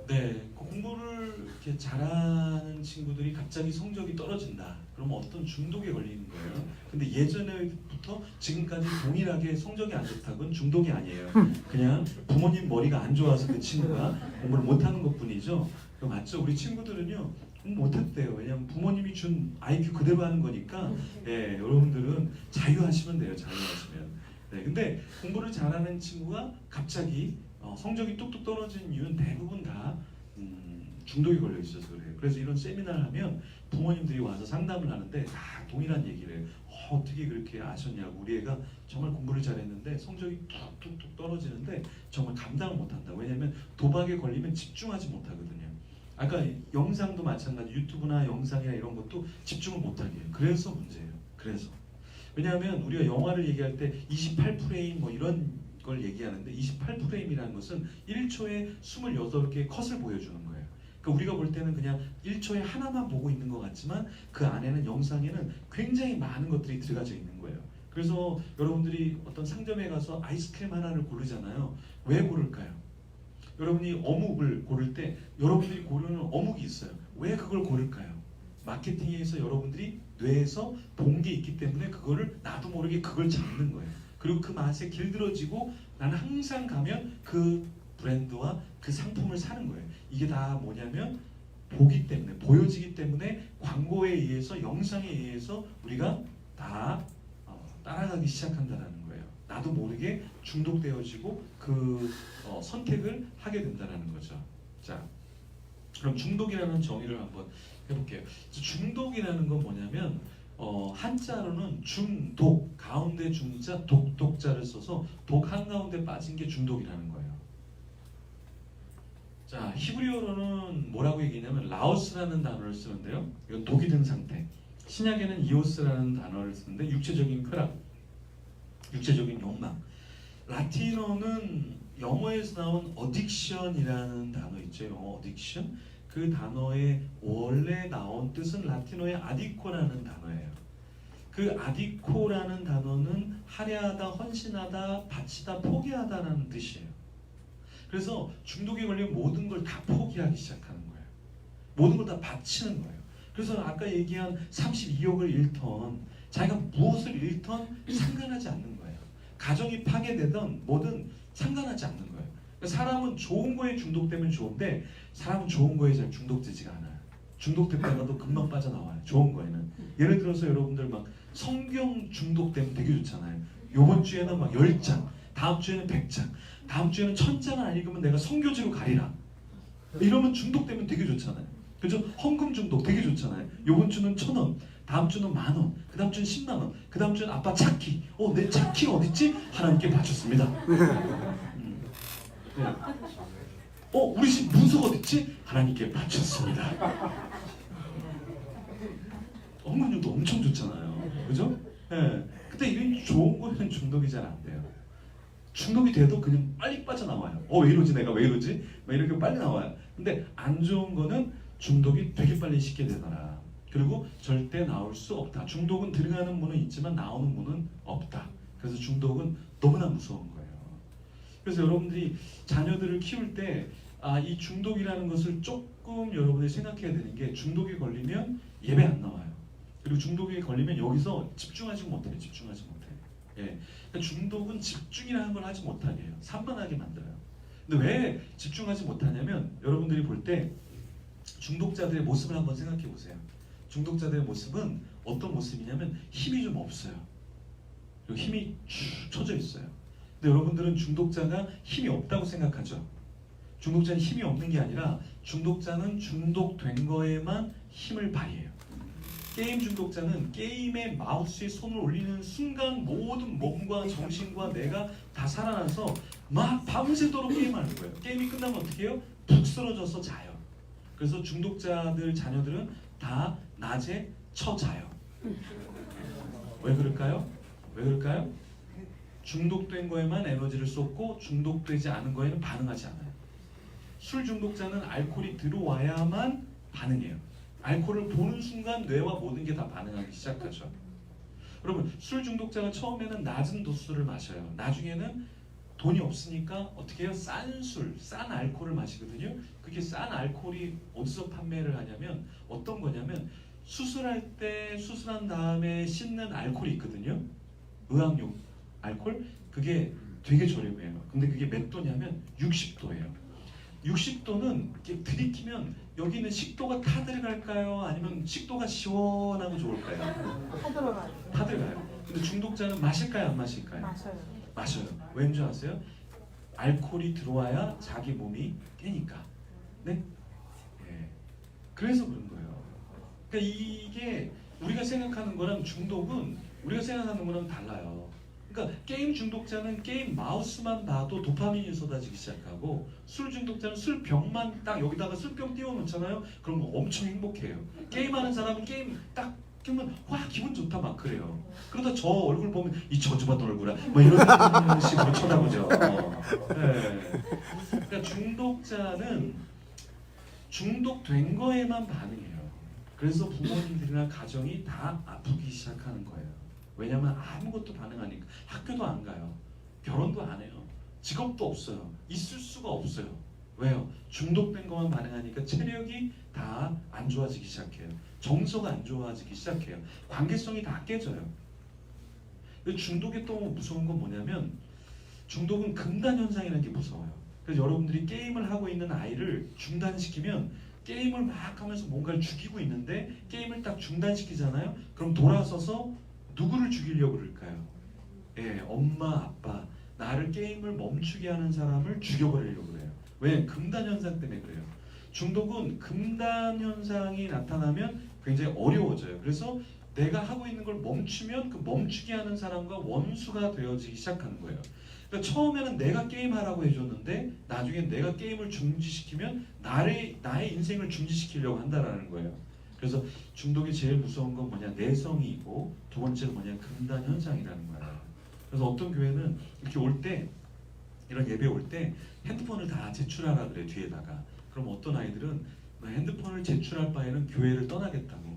네, 공부를 이렇게 잘하는 친구들이 갑자기 성적이 떨어진다. 그러면 어떤 중독에 걸리는 거예요. 근데 예전에부터 지금까지 동일하게 성적이 안 좋다고는 중독이 아니에요. 그냥 부모님 머리가 안 좋아서 그 친구가 공부를 못하는 것뿐이죠. 맞죠? 우리 친구들은요 못했대요. 왜냐면 부모님이 준 IQ 그대로 하는 거니까. 예, 여러분들은 자유하시면 돼요. 자유하시면. 네, 근데 공부를 잘하는 친구가 갑자기 성적이 뚝뚝 떨어지는 이유는 대부분 다 중독이 걸려 있어서 그래요. 그래서 이런 세미나를 하면 부모님들이 와서 상담을 하는데 다 동일한 얘기를 해요. 어떻게 그렇게 아셨냐고. 우리 애가 정말 공부를 잘했는데 성적이 뚝뚝뚝 떨어지는데 정말 감당을 못한다. 왜냐면 도박에 걸리면 집중하지 못하거든요. 아까 영상도 마찬가지, 유튜브나 영상이나 이런 것도 집중을 못하게 해요. 그래서 문제예요. 그래서 왜냐하면 우리가 영화를 얘기할 때 28프레임 뭐 이런 걸 얘기하는데 28프레임이라는 것은 1초에 28개의 컷을 보여주는 거예요. 그러니까 우리가 볼 때는 그냥 1초에 하나만 보고 있는 것 같지만 그 안에는 영상에는 굉장히 많은 것들이 들어가져 있는 거예요. 그래서 여러분들이 어떤 상점에 가서 아이스크림 하나를 고르잖아요. 왜 고를까요? 여러분이 어묵을 고를 때 여러분들이 고르는 어묵이 있어요. 왜 그걸 고를까요? 마케팅에서 여러분들이 뇌에서 본 게 있기 때문에 그거를 나도 모르게 그걸 잡는 거예요. 그리고 그 맛에 길들어지고 나는 항상 가면 그 브랜드와 그 상품을 사는 거예요. 이게 다 뭐냐면 보기 때문에, 보여지기 때문에 광고에 의해서, 영상에 의해서 우리가 다 따라가기 시작한다는 거예요. 나도 모르게 중독되어지고 그 선택을 하게 된다는 거죠. 자, 그럼 중독이라는 정의를 한번 해볼게요. 중독이라는 건 뭐냐면 한자로는 중독, 가운데 중자, 독자를 써서 독 한가운데 빠진 게 중독이라는 거예요. 자, 히브리어로는 뭐라고 얘기하냐면 라오스라는 단어를 쓰는데요. 이건 독이 든 상태. 신약에는 이오스라는 단어를 쓰는데 육체적인 쾌락, 육체적인 욕망. 라틴어는 영어에서 나온 어딕션이라는 단어 있죠. 영어 어딕션. 그 단어의 원래 나온 뜻은 라틴어의 아디코라는 단어예요. 그 아디코라는 단어는 할애하다, 헌신하다, 바치다, 포기하다라는 뜻이에요. 그래서 중독에 걸리면 모든 걸 다 포기하기 시작하는 거예요. 모든 걸 다 바치는 거예요. 그래서 아까 얘기한 32억을 잃던, 자기가 무엇을 잃던 상관하지 않는 거예요. 가정이 파괴되던 뭐든 상관하지 않는 거예요. 그러니까 사람은 좋은 거에 중독되면 좋은데 사람은 좋은 거에 잘 중독되지가 않아요. 중독됐다가도 금방 빠져나와요. 좋은 거에는. 예를 들어서 여러분들 막 성경 중독되면 되게 좋잖아요. 요번 주에는 막 10장, 다음 주에는 100장, 다음 주에는 1000장을 안 읽으면 내가 선교지로 가리라. 이러면 중독되면 되게 좋잖아요. 그죠? 헌금 중독 되게 좋잖아요. 요번 주는 1000원, 다음 주는 10,000원, 그 다음 주는 10만 원, 그 다음 주는 아빠 차키. 내 차키가 어딨지? 하나님께 바쳤습니다. 네. 우리 집 문서가 어딨지? 하나님께 바쳤습니다. 헌금 중독 엄청 좋잖아요. 그죠? 네. 근데 이런 좋은 거에는 중독이 잘 안 돼요. 중독이 돼도 그냥 빨리 빠져나와요. 왜 이러지? 내가 왜 이러지? 막 이렇게 빨리 나와요. 근데 안 좋은 거는 중독이 되게 빨리 쉽게 되더라. 그리고 절대 나올 수 없다. 중독은 들어가는 문은 있지만 나오는 문은 없다. 그래서 중독은 너무나 무서운 거예요. 그래서 여러분들이 자녀들을 키울 때 이 중독이라는 것을 조금 여러분들이 생각해야 되는 게, 중독에 걸리면 예배 안 나와요. 그리고 중독에 걸리면 여기서 집중하지 못해요. 집중하지 못해요. 예. 그러니까 중독은 집중이라는 걸 하지 못하게 해요. 산만하게 만들어요. 근데 왜 집중하지 못하냐면, 여러분들이 볼 때 중독자들의 모습을 한번 생각해 보세요. 중독자들의 모습은 어떤 모습이냐면 힘이 좀 없어요. 그리고 힘이 축 처져 있어요. 근데 여러분들은 중독자가 힘이 없다고 생각하죠. 중독자는 힘이 없는 게 아니라 중독자는 중독된 거에만 힘을 발휘해요. 게임 중독자는 게임에 마우스에 손을 올리는 순간 모든 몸과 정신과 뇌가 다 살아나서 막 밤새도록 게임하는 거예요. 게임이 끝나면 어떻게 해요? 푹 쓰러져서 자요. 그래서 중독자들 자녀들은 다 낮에 자요. 왜 그럴까요? 왜 그럴까요? 중독된 거에만 에너지를 쏟고 중독되지 않은 거에는 반응하지 않아요. 술 중독자는 알코올이 들어와야만 반응해요. 알코올을 보는 순간 뇌와 모든 게 다 반응하기 시작하죠. 여러분, 술 중독자가 처음에는 낮은 도수를 마셔요. 나중에는 돈이 없으니까 어떻게 해요? 싼 술, 싼 알코올을 마시거든요. 그게 싼 알코올이 어디서 판매를 하냐면, 어떤 거냐면 수술할 때 수술한 다음에 씻는 알코올이 있거든요. 의학용 알코올. 그게 되게 저렴해요. 근데 그게 몇 도냐면 60도예요. 60도는 이렇게 들이키면 여기는 식도가 타 들어갈까요? 아니면 식도가 시원하고 좋을까요? 타 들어가요. 타 들어가요. 근데 중독자는 마실까요? 안 마실까요? 마셔요. 마셔요. 왠 줄 아세요? 알코올이 들어와야 자기 몸이 깨니까. 네? 예. 그래서 그런 거예요. 그러니까 이게 우리가 생각하는 거랑 중독은, 우리가 생각하는 거랑 달라요. 그러니까 게임 중독자는 게임 마우스만 봐도 도파민이 쏟아지기 시작하고, 술 중독자는 술병만 딱 여기다가 술병 띄워놓잖아요. 그럼 엄청 행복해요. 게임하는 사람은 게임 딱 그러면 와 기분 좋다 막 그래요. 그러다 저 얼굴 보면 이 저주받은 얼굴아 뭐 이런 식으로 쳐다보죠. 네. 그러니까 중독된 거에만 반응해요. 그래서 부모님들이나 가정이 다 아프기 시작하는 거예요. 왜냐면 아무것도 반응하니까. 학교도 안 가요. 결혼도 안 해요. 직업도 없어요. 있을 수가 없어요. 왜요? 중독된 것만 반응하니까 체력이 다 안 좋아지기 시작해요. 정서가 안 좋아지기 시작해요. 관계성이 다 깨져요. 중독이 또 무서운 건 뭐냐면 중독은 금단 현상이라는 게 무서워요. 그래서 여러분들이 게임을 하고 있는 아이를 중단시키면 게임을 막 하면서 뭔가를 죽이고 있는데 게임을 딱 중단시키잖아요. 그럼 돌아서서 누구를 죽이려고 그럴까요? 예, 엄마, 아빠. 나를 게임을 멈추게 하는 사람을 죽여버리려고 그래요. 왜? 금단 현상 때문에 그래요. 중독은 금단 현상이 나타나면 굉장히 어려워져요. 그래서 내가 하고 있는 걸 멈추면 그 멈추게 하는 사람과 원수가 되어지기 시작하는 거예요. 그러니까 처음에는 내가 게임하라고 해줬는데 나중에 내가 게임을 중지시키면 나의 인생을 중지시키려고 한다라는 거예요. 그래서 중독이 제일 무서운 건 뭐냐? 내성이고 두 번째는 뭐냐? 금단 현상이라는 거예요. 그래서 어떤 교회는 이렇게 올 때 이런 예배 올 때 핸드폰을 다 제출하라 그래 뒤에다가. 그럼 어떤 아이들은 핸드폰을 제출할 바에는 교회를 떠나겠다고.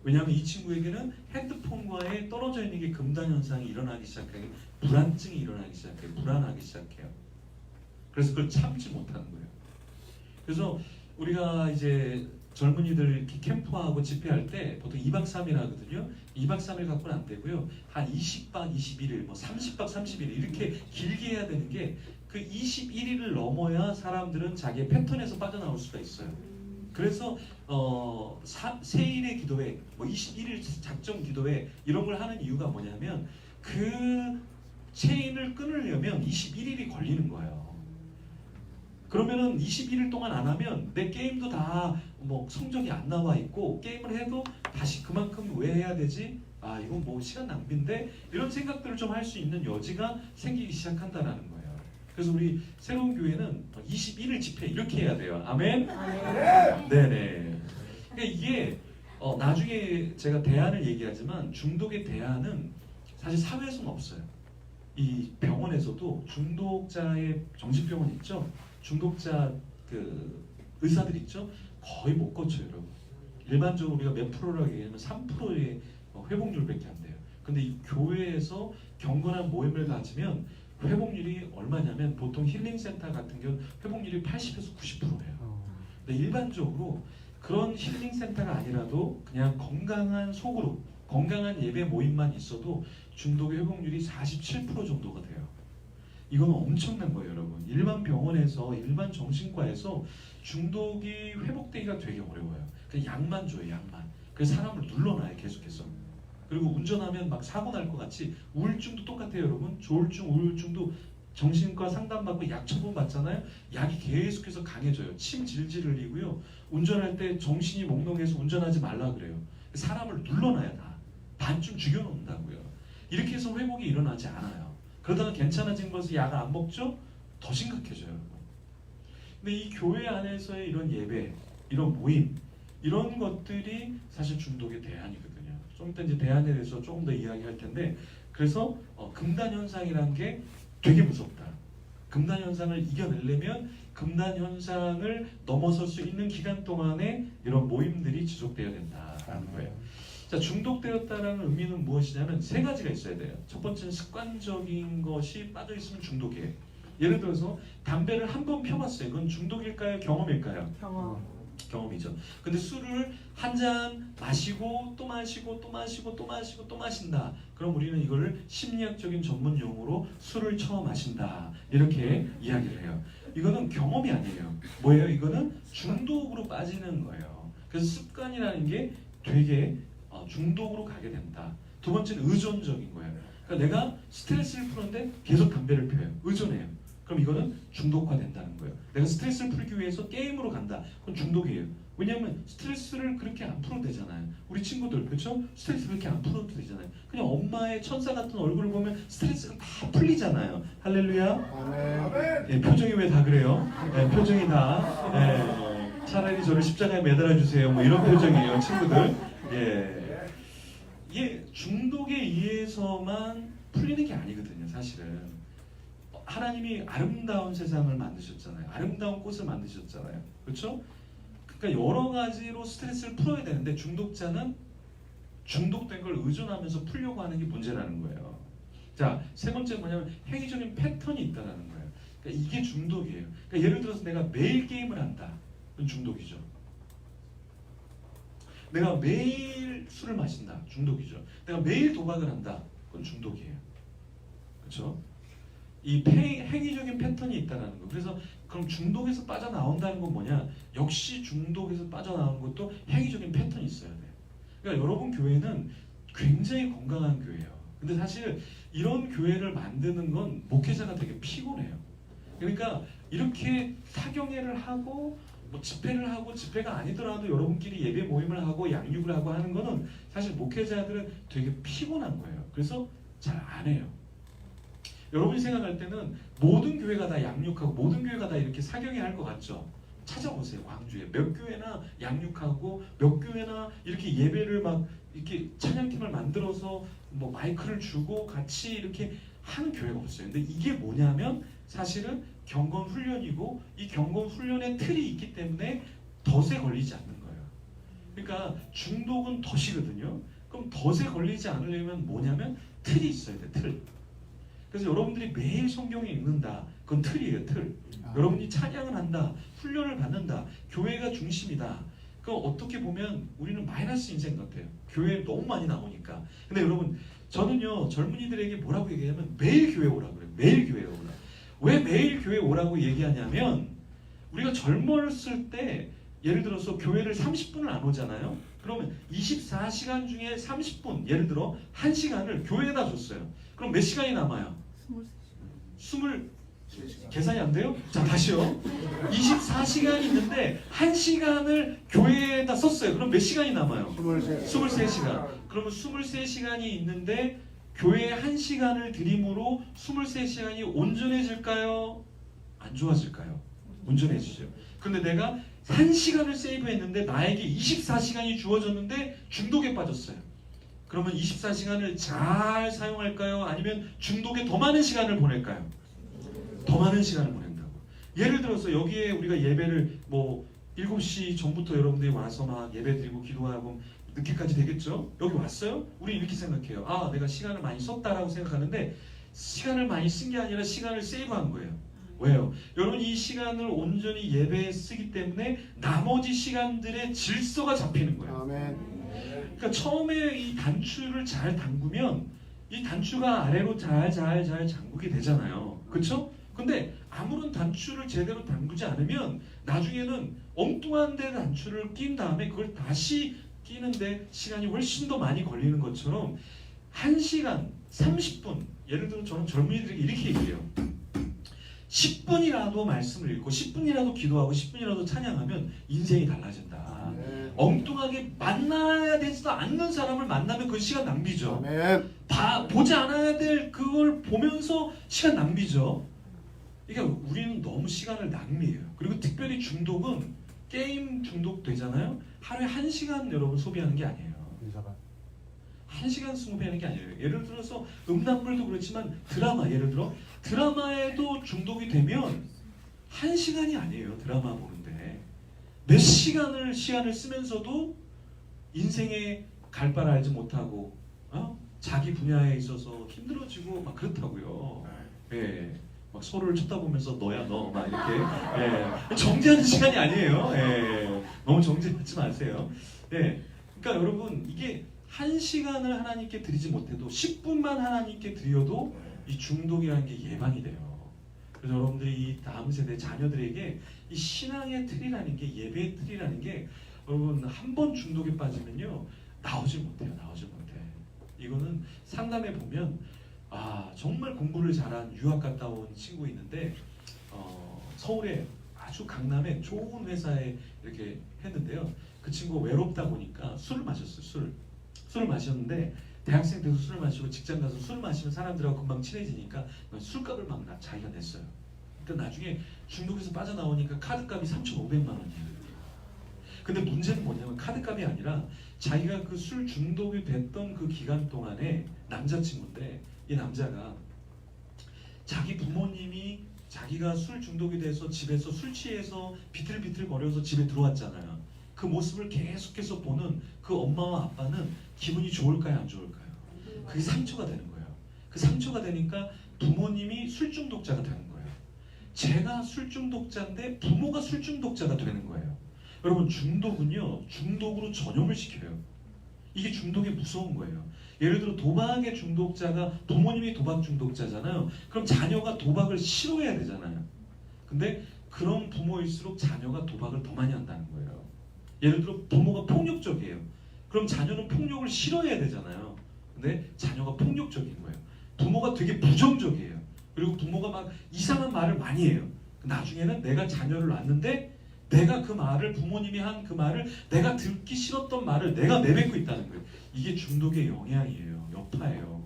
왜냐하면 이 친구에게는 핸드폰과의 떨어져 있는 게 금단 현상이 일어나기 시작해요. 불안증이 일어나기 시작해요. 불안하기 시작해요. 그래서 그걸 참지 못하는 거예요. 그래서 우리가 이제 젊은이들 이렇게 캠프하고 집회할 때 보통 2박 3일 하거든요. 2박 3일 갖고는 안 되고요. 한 20박 21일, 뭐 30박 31일 이렇게 길게 해야 되는 게 그 21일을 넘어야 사람들은 자기의 패턴에서 빠져나올 수가 있어요. 그래서 세일의 기도회, 뭐 21일 작정 기도회 이런 걸 하는 이유가 뭐냐면 그 체인을 끊으려면 21일이 걸리는 거예요. 그러면은 21일 동안 안 하면 내 게임도 다 뭐 성적이 안 나와 있고 게임을 해도 다시 그만큼 왜 해야 되지? 아 이건 뭐 시간 낭비인데 이런 생각들을 좀 할 수 있는 여지가 생기기 시작한다라는 거예요. 그래서 우리 새로운 교회는 21일 집회 이렇게 해야 돼요. 아멘? 네네. 그러니까 이게 나중에 제가 대안을 얘기하지만 중독의 대안은 사실 사회에서는 없어요. 이 병원에서도 중독자의 정신병원 있죠? 중독자 그 의사들 있죠? 거의 못 고쳐요, 여러분. 일반적으로 우리가 몇 프로라고 얘기하면 3%의 회복률밖에 안 돼요. 근데 이 교회에서 경건한 모임을 가지면 회복률이 얼마냐면 보통 힐링센터 같은 경우는 회복률이 80에서 90%예요. 근데 일반적으로 그런 힐링센터가 아니라도 그냥 건강한 소그룹, 건강한 예배 모임만 있어도 중독의 회복률이 47% 정도가 돼요. 이건 엄청난 거예요, 여러분. 일반 병원에서, 일반 정신과에서 중독이 회복되기가 되게 어려워요. 그냥 약만 줘요, 약만. 그래서 사람을 눌러놔요, 계속해서. 그리고 운전하면 막 사고 날 것 같이 우울증도 똑같아요, 여러분. 조울증, 우울증도 정신과 상담받고 약 처분 받잖아요. 약이 계속해서 강해져요. 침 질질 흘리고요. 운전할 때 정신이 몽롱해서 운전하지 말라 그래요. 사람을 눌러놔야 다. 반쯤 죽여놓는다고요. 이렇게 해서 회복이 일어나지 않아요. 그러다가 괜찮아진 것을 약을 안 먹죠? 더 심각해져요, 여러분. 근데 이 교회 안에서의 이런 예배, 이런 모임, 이런 것들이 사실 중독의 대안이거든요. 좀 이따 이제 대안에 대해서 조금 더 이야기할 텐데, 그래서 금단 현상이라는 게 되게 무섭다. 금단 현상을 이겨내려면 금단 현상을 넘어설 수 있는 기간 동안에 이런 모임들이 지속되어야 된다라는 거예요. 자, 중독되었다라는 의미는 무엇이냐면 세 가지가 있어야 돼요. 첫 번째는 습관적인 것이 빠져 있으면 중독이에요. 예를 들어서 담배를 한 번 펴봤어요. 그건 중독일까요? 경험일까요? 경험이죠. 근데 술을 한 잔 마시고 또 마시고 또 마시고 또 마시고 또 마신다. 그럼 우리는 이거를 심리학적인 전문 용어로 술을 처음 마신다. 이렇게 이야기를 해요. 이거는 경험이 아니에요. 뭐예요? 이거는 중독으로 빠지는 거예요. 그래서 습관이라는 게 되게 중독으로 가게 된다. 두 번째는 의존적인 거예요. 그러니까 내가 스트레스를 푸는데 계속 담배를 피워요. 의존해요. 그럼 이거는 중독화된다는 거예요. 내가 스트레스를 풀기 위해서 게임으로 간다. 그건 중독이에요. 왜냐하면 스트레스를 그렇게 안 풀어도 되잖아요. 우리 친구들 그렇죠? 스트레스 그렇게 안 풀어도 되잖아요. 그냥 엄마의 천사 같은 얼굴을 보면 스트레스가 다 풀리잖아요. 할렐루야. 아멘. 예, 표정이 왜 다 그래요? 예, 표정이 다 차라리 저를 십자가에 매달아 주세요. 뭐 이런 표정이에요, 친구들. 이게 중독에 의해서만 풀리는 게 아니거든요, 사실은. 하나님이 아름다운 세상을 만드셨잖아요. 아름다운 꽃을 만드셨잖아요. 그렇죠? 그러니까 여러 가지로 스트레스를 풀어야 되는데 중독자는 중독된 걸 의존하면서 풀려고 하는 게 문제라는 거예요. 자, 세 번째 뭐냐면 행위적인 패턴이 있다라는 거예요. 그러니까 이게 중독이에요. 그러니까 예를 들어서 내가 매일 게임을 한다. 그건 중독이죠. 내가 매일 술을 마신다. 중독이죠. 내가 매일 도박을 한다. 그건 중독이에요. 그렇죠? 이 행위적인 패턴이 있다는 거. 그래서 그럼 중독에서 빠져나온다는 건 뭐냐? 역시 중독에서 빠져나오는 것도 행위적인 패턴이 있어야 돼. 그러니까 여러분 교회는 굉장히 건강한 교회예요. 근데 사실 이런 교회를 만드는 건 목회자가 되게 피곤해요. 그러니까 이렇게 사경회를 하고 뭐 집회를 하고 집회가 아니더라도 여러분끼리 예배 모임을 하고 양육을 하고 하는 거는 사실 목회자들은 되게 피곤한 거예요. 그래서 잘 안 해요. 여러분이 생각할 때는 모든 교회가 다 양육하고 모든 교회가 다 이렇게 사경회 할 것 같죠? 찾아보세요. 광주에 몇 교회나 양육하고 몇 교회나 이렇게 예배를 막 이렇게 찬양팀을 만들어서 뭐 마이크를 주고 같이 이렇게 하는 교회가 없어요. 근데 이게 뭐냐면 사실은 경건 훈련이고 이 경건 훈련의 틀이 있기 때문에 덫에 걸리지 않는 거예요. 그러니까 중독은 덫이거든요. 그럼 덫에 걸리지 않으려면 뭐냐면 틀이 있어야 돼. 틀. 그래서 여러분들이 매일 성경을 읽는다. 그건 틀이에요. 틀. 여러분이 찬양을 한다. 훈련을 받는다. 교회가 중심이다. 그럼 어떻게 보면 우리는 마이너스 인생 같아요. 교회에 너무 많이 나오니까. 근데 여러분 저는요 젊은이들에게 뭐라고 얘기하면 매일 교회 오라고 그래요. 매일 교회 오라. 왜 매일 교회 오라고 얘기하냐면 우리가 젊었을 때 예를 들어서 교회를 30분을 안 오잖아요. 그러면 24시간 중에 30분 예를 들어 1시간을 교회에다 줬어요. 그럼 몇 시간이 남아요? 23시간. 계산이 안 돼요? 자 다시요. 24시간이 있는데 1시간을 교회에다 썼어요. 그럼 몇 시간이 남아요? 23시간. 그러면 23시간이 있는데 교회에 1시간을 드림으로 23시간이 온전해질까요? 안 좋아질까요? 온전해지죠. 근데 내가 1시간을 세이브했는데 나에게 24시간이 주어졌는데 중독에 빠졌어요. 그러면 24시간을 잘 사용할까요? 아니면 중독에 더 많은 시간을 보낼까요? 더 많은 시간을 보낸다고. 예를 들어서 여기에 우리가 예배를 뭐 7시 전부터 여러분들이 와서 막 예배 드리고 기도하고 늦게까지 되겠죠? 여기 왔어요? 우리 이렇게 생각해요. 아, 내가 시간을 많이 썼다라고 생각하는데 시간을 많이 쓴 게 아니라 시간을 세이브한 거예요. 왜요? 여러분 이 시간을 온전히 예배에 쓰기 때문에 나머지 시간들의 질서가 잡히는 거예요. 아멘. 그러니까 처음에 이 단추를 잘 담그면 이 단추가 아래로 잘 잠그게 되잖아요. 그렇죠? 근데 아무런 단추를 제대로 담그지 않으면 나중에는 엉뚱한 데 단추를 낀 다음에 그걸 다시 끼는데 시간이 훨씬 더 많이 걸리는 것처럼 1시간 30분 예를 들어 저는 젊은이들에게 이렇게 얘기해요. 10분이라도 말씀을 읽고 10분이라도 기도하고 10분이라도 찬양하면 인생이 달라진다. 엉뚱하게 만나야 되지도 않는 사람을 만나면 그 시간 낭비죠. 아멘. 보지 않아야 될 그걸 보면서 시간 낭비죠. 그러니까 우리는 너무 시간을 낭비해요. 그리고 특별히 중독은 게임 중독 되잖아요. 하루에 1시간 여러분 소비하는 게 아니에요. 1시간 소비하는 게 아니에요. 예를 들어서 음란물도 그렇지만 드라마 예를 들어 드라마에도 중독이 되면 1시간이 아니에요. 드라마 보는데 몇 시간을 시간을 쓰면서도 인생의 갈 바를 알지 못하고 자기 분야에 있어서 힘들어지고 막 그렇다고요. 예. 막 서로를 쳐다보면서 너야 너 막 이렇게 정지하는 시간이 아니에요. 너무 정지하지 마세요. 그러니까 여러분 이게 1시간을 하나님께 드리지 못해도 10분만 하나님께 드려도 이 중독이라는 게 예방이 돼요. 그래서 여러분들이 이 다음 세대 자녀들에게 이 신앙의 틀이라는 게 예배의 틀이라는 게 여러분 한 번 중독에 빠지면요 나오질 못해요. 나오질 못해. 이거는 상담해 보면 정말 공부를 잘한 유학 갔다 온 친구 있는데 서울에 아주 강남에 좋은 회사에 이렇게 했는데요. 그 친구가 외롭다 보니까 술을 마셨어요. 술을 마셨는데 대학생 때도 술을 마시고 직장 가서 술 마시면 사람들하고 금방 친해지니까 술값을 막 자기가 냈어요. 그러니까 나중에 중독에서 빠져나오니까 카드값이 3,500만 원이에요. 근데 문제는 뭐냐면 카드값이 아니라 자기가 그 술 중독이 됐던 그 기간 동안에 남자친구인데 이 남자가 자기 부모님이 자기가 술 중독이 돼서 집에서 술 취해서 비틀비틀 거려서 집에 들어왔잖아요. 그 모습을 계속해서 보는 그 엄마와 아빠는 기분이 좋을까요, 안 좋을까요? 그게 상처가 되는 거예요. 그 상처가 되니까 부모님이 술 중독자가 되는 거예요. 제가 술 중독자인데 부모가 술 중독자가 되는 거예요. 여러분, 중독은요, 중독으로 전염을 시켜요. 이게 중독이 무서운 거예요. 예를 들어 도박의 중독자가 부모님이 도박 중독자잖아요. 그럼 자녀가 도박을 싫어해야 되잖아요. 근데 그런 부모일수록 자녀가 도박을 더 많이 한다는 거예요. 예를 들어 부모가 폭력적이에요. 그럼 자녀는 폭력을 싫어해야 되잖아요. 근데 자녀가 폭력적인 거예요. 부모가 되게 부정적이에요. 그리고 부모가 막 이상한 말을 많이 해요. 나중에는 내가 자녀를 낳는데 내가 그 말을, 부모님이 한 그 말을, 내가 듣기 싫었던 말을 내가 내뱉고 있다는 거예요. 이게 중독의 영향이에요. 여파예요.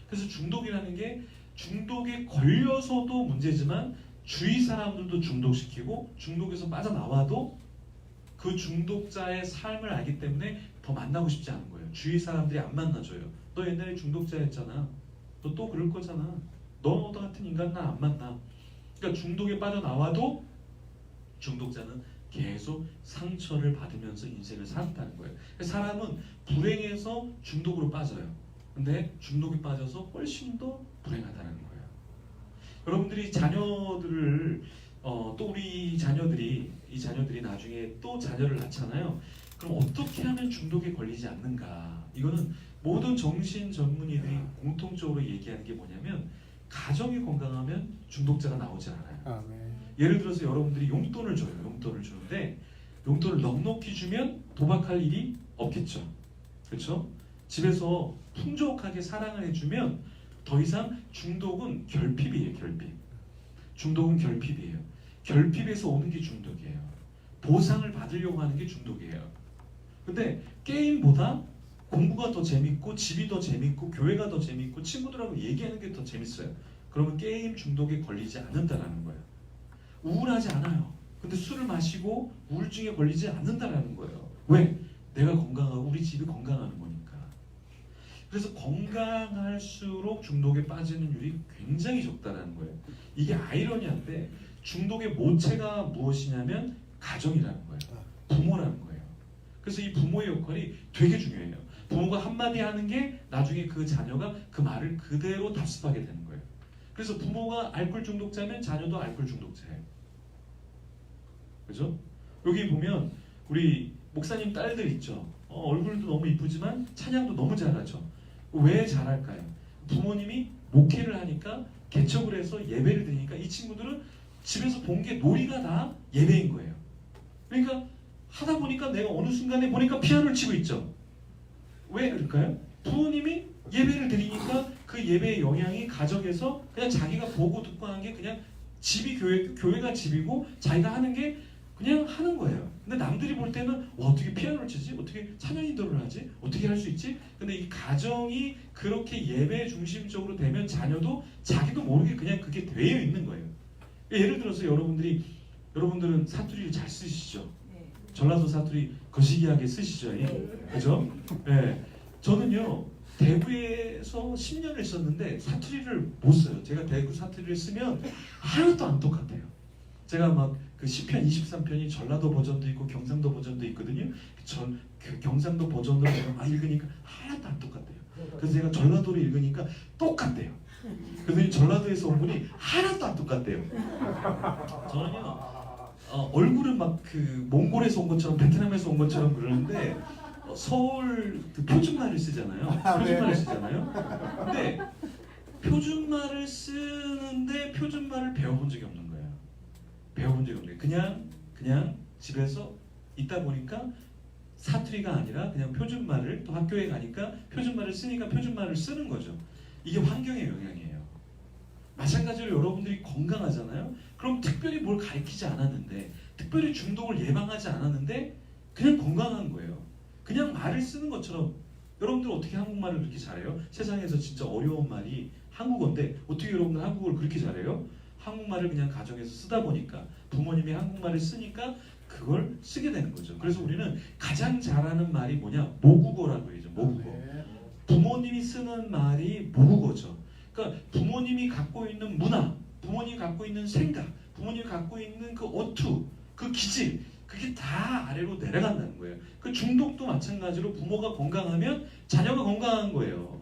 그래서 중독이라는 게 중독에 걸려서도 문제지만 주위 사람들도 중독시키고 중독에서 빠져나와도 그 중독자의 삶을 알기 때문에 더 만나고 싶지 않은 거예요. 주위 사람들이 안 만나줘요. 너 옛날에 중독자였잖아. 너 또 그럴 거잖아. 너 같은 인간 나 안 만나. 그러니까 중독에 빠져나와도 중독자는 계속 상처를 받으면서 인생을 살았다는 거예요. 사람은 불행해서 중독으로 빠져요. 근데 중독에 빠져서 훨씬 더 불행하다는 거예요. 여러분들이 자녀들을 또 우리 자녀들이 이 자녀들이 나중에 또 자녀를 낳잖아요. 그럼 어떻게 하면 중독에 걸리지 않는가? 이거는 모든 정신 전문의들이 공통적으로 얘기하는 게 뭐냐면 가정이 건강하면 중독자가 나오지 않아요. 아멘. 예를 들어서 여러분들이 용돈을 줘요. 용돈을 주는데 용돈을 넉넉히 주면 도박할 일이 없겠죠. 그렇죠? 집에서 풍족하게 사랑을 해주면 더 이상 중독은 결핍이에요. 결핍. 중독은 결핍이에요. 결핍에서 오는 게 중독이에요. 보상을 받으려고 하는 게 중독이에요. 근데 게임보다 공부가 더 재밌고 집이 더 재밌고 교회가 더 재밌고 친구들하고 얘기하는 게 더 재밌어요. 그러면 게임 중독에 걸리지 않는다라는 거예요. 우울하지 않아요. 근데 술을 마시고 우울증에 걸리지 않는다라는 거예요. 왜? 내가 건강하고 우리 집이 건강하는 거니까. 그래서 건강할수록 중독에 빠지는 율이 굉장히 적다라는 거예요. 이게 아이러니한데 중독의 모체가 무엇이냐면 가정이라는 거예요. 부모라는 거예요. 그래서 이 부모의 역할이 되게 중요해요. 부모가 한마디 하는 게 나중에 그 자녀가 그 말을 그대로 답습하게 되는 거예요. 그래서 부모가 알코올 중독자면 자녀도 알코올 중독자예요. 그죠? 여기 보면 우리 목사님 딸들 있죠. 얼굴도 너무 이쁘지만 찬양도 너무 잘하죠. 왜 잘할까요? 부모님이 목회를 하니까 개척을 해서 예배를 드리니까 이 친구들은 집에서 본 게 놀이가 다 예배인 거예요. 그러니까 하다 보니까 내가 어느 순간에 보니까 피아노를 치고 있죠. 왜 그럴까요? 부모님이 예배를 드리니까 그 예배의 영향이 가정에서 그냥 자기가 보고 듣고 하는 게 그냥 집이 교회가 집이고 자기가 하는 게 그냥 하는 거예요. 근데 남들이 볼 때는 어떻게 피아노를 치지? 어떻게 찬양 인도를 하지? 어떻게 할 수 있지? 근데 이 가정이 그렇게 예배 중심적으로 되면 자녀도 자기도 모르게 그냥 그게 되어 있는 거예요. 예를 들어서 여러분들은 사투리를 잘 쓰시죠? 전라도 사투리 거시기하게 쓰시죠? 그죠? 네. 저는요 대구에서 10년을 있었는데 사투리를 못 써요. 제가 대구 사투리를 쓰면 하나도 안 똑같아요. 제가 막 그 시편 23편이 전라도 버전도 있고 경상도 버전도 있거든요. 그 경상도 버전으로 제가 막 읽으니까 하나도 안 똑같아요. 그래서 제가 전라도로 읽으니까 똑같대요. 그래서 전라도에서 온 분이 하나도 안 똑같대요. 저는요 얼굴은 막 그 몽골에서 온 것처럼 베트남에서 온 것처럼 그러는데 서울 그 표준말을 쓰잖아요. 표준말을 쓰잖아요. 근데 표준말을 쓰는데 표준말을 배워본 적이 없는 거예요. 배워본 적이 없는 거예요. 그냥 집에서 있다 보니까 사투리가 아니라 그냥 표준말을, 또 학교에 가니까 표준말을 쓰니까 표준말을 쓰는 거죠. 이게 환경의 영향이에요. 마찬가지로 여러분들이 건강하잖아요. 그럼 특별히 뭘 가르치지 않았는데, 특별히 중독을 예방하지 않았는데 그냥 건강한 거예요. 그냥 말을 쓰는 것처럼. 여러분들 어떻게 한국말을 그렇게 잘해요? 세상에서 진짜 어려운 말이 한국어인데 어떻게 여러분들 한국어를 그렇게 잘해요? 한국말을 그냥 가정에서 쓰다 보니까 부모님이 한국말을 쓰니까 그걸 쓰게 되는 거죠. 그래서 우리는 가장 잘하는 말이 뭐냐? 모국어라고 해야죠. 모국어. 부모님이 쓰는 말이 모국어죠. 그러니까 부모님이 갖고 있는 문화, 부모님이 갖고 갖고 있는 생각, 부모님이 갖고 있는 그 어투, 그 기질, 그게 다 아래로 내려간다는 거예요. 그 중독도 마찬가지로 부모가 건강하면 자녀가 건강한 거예요.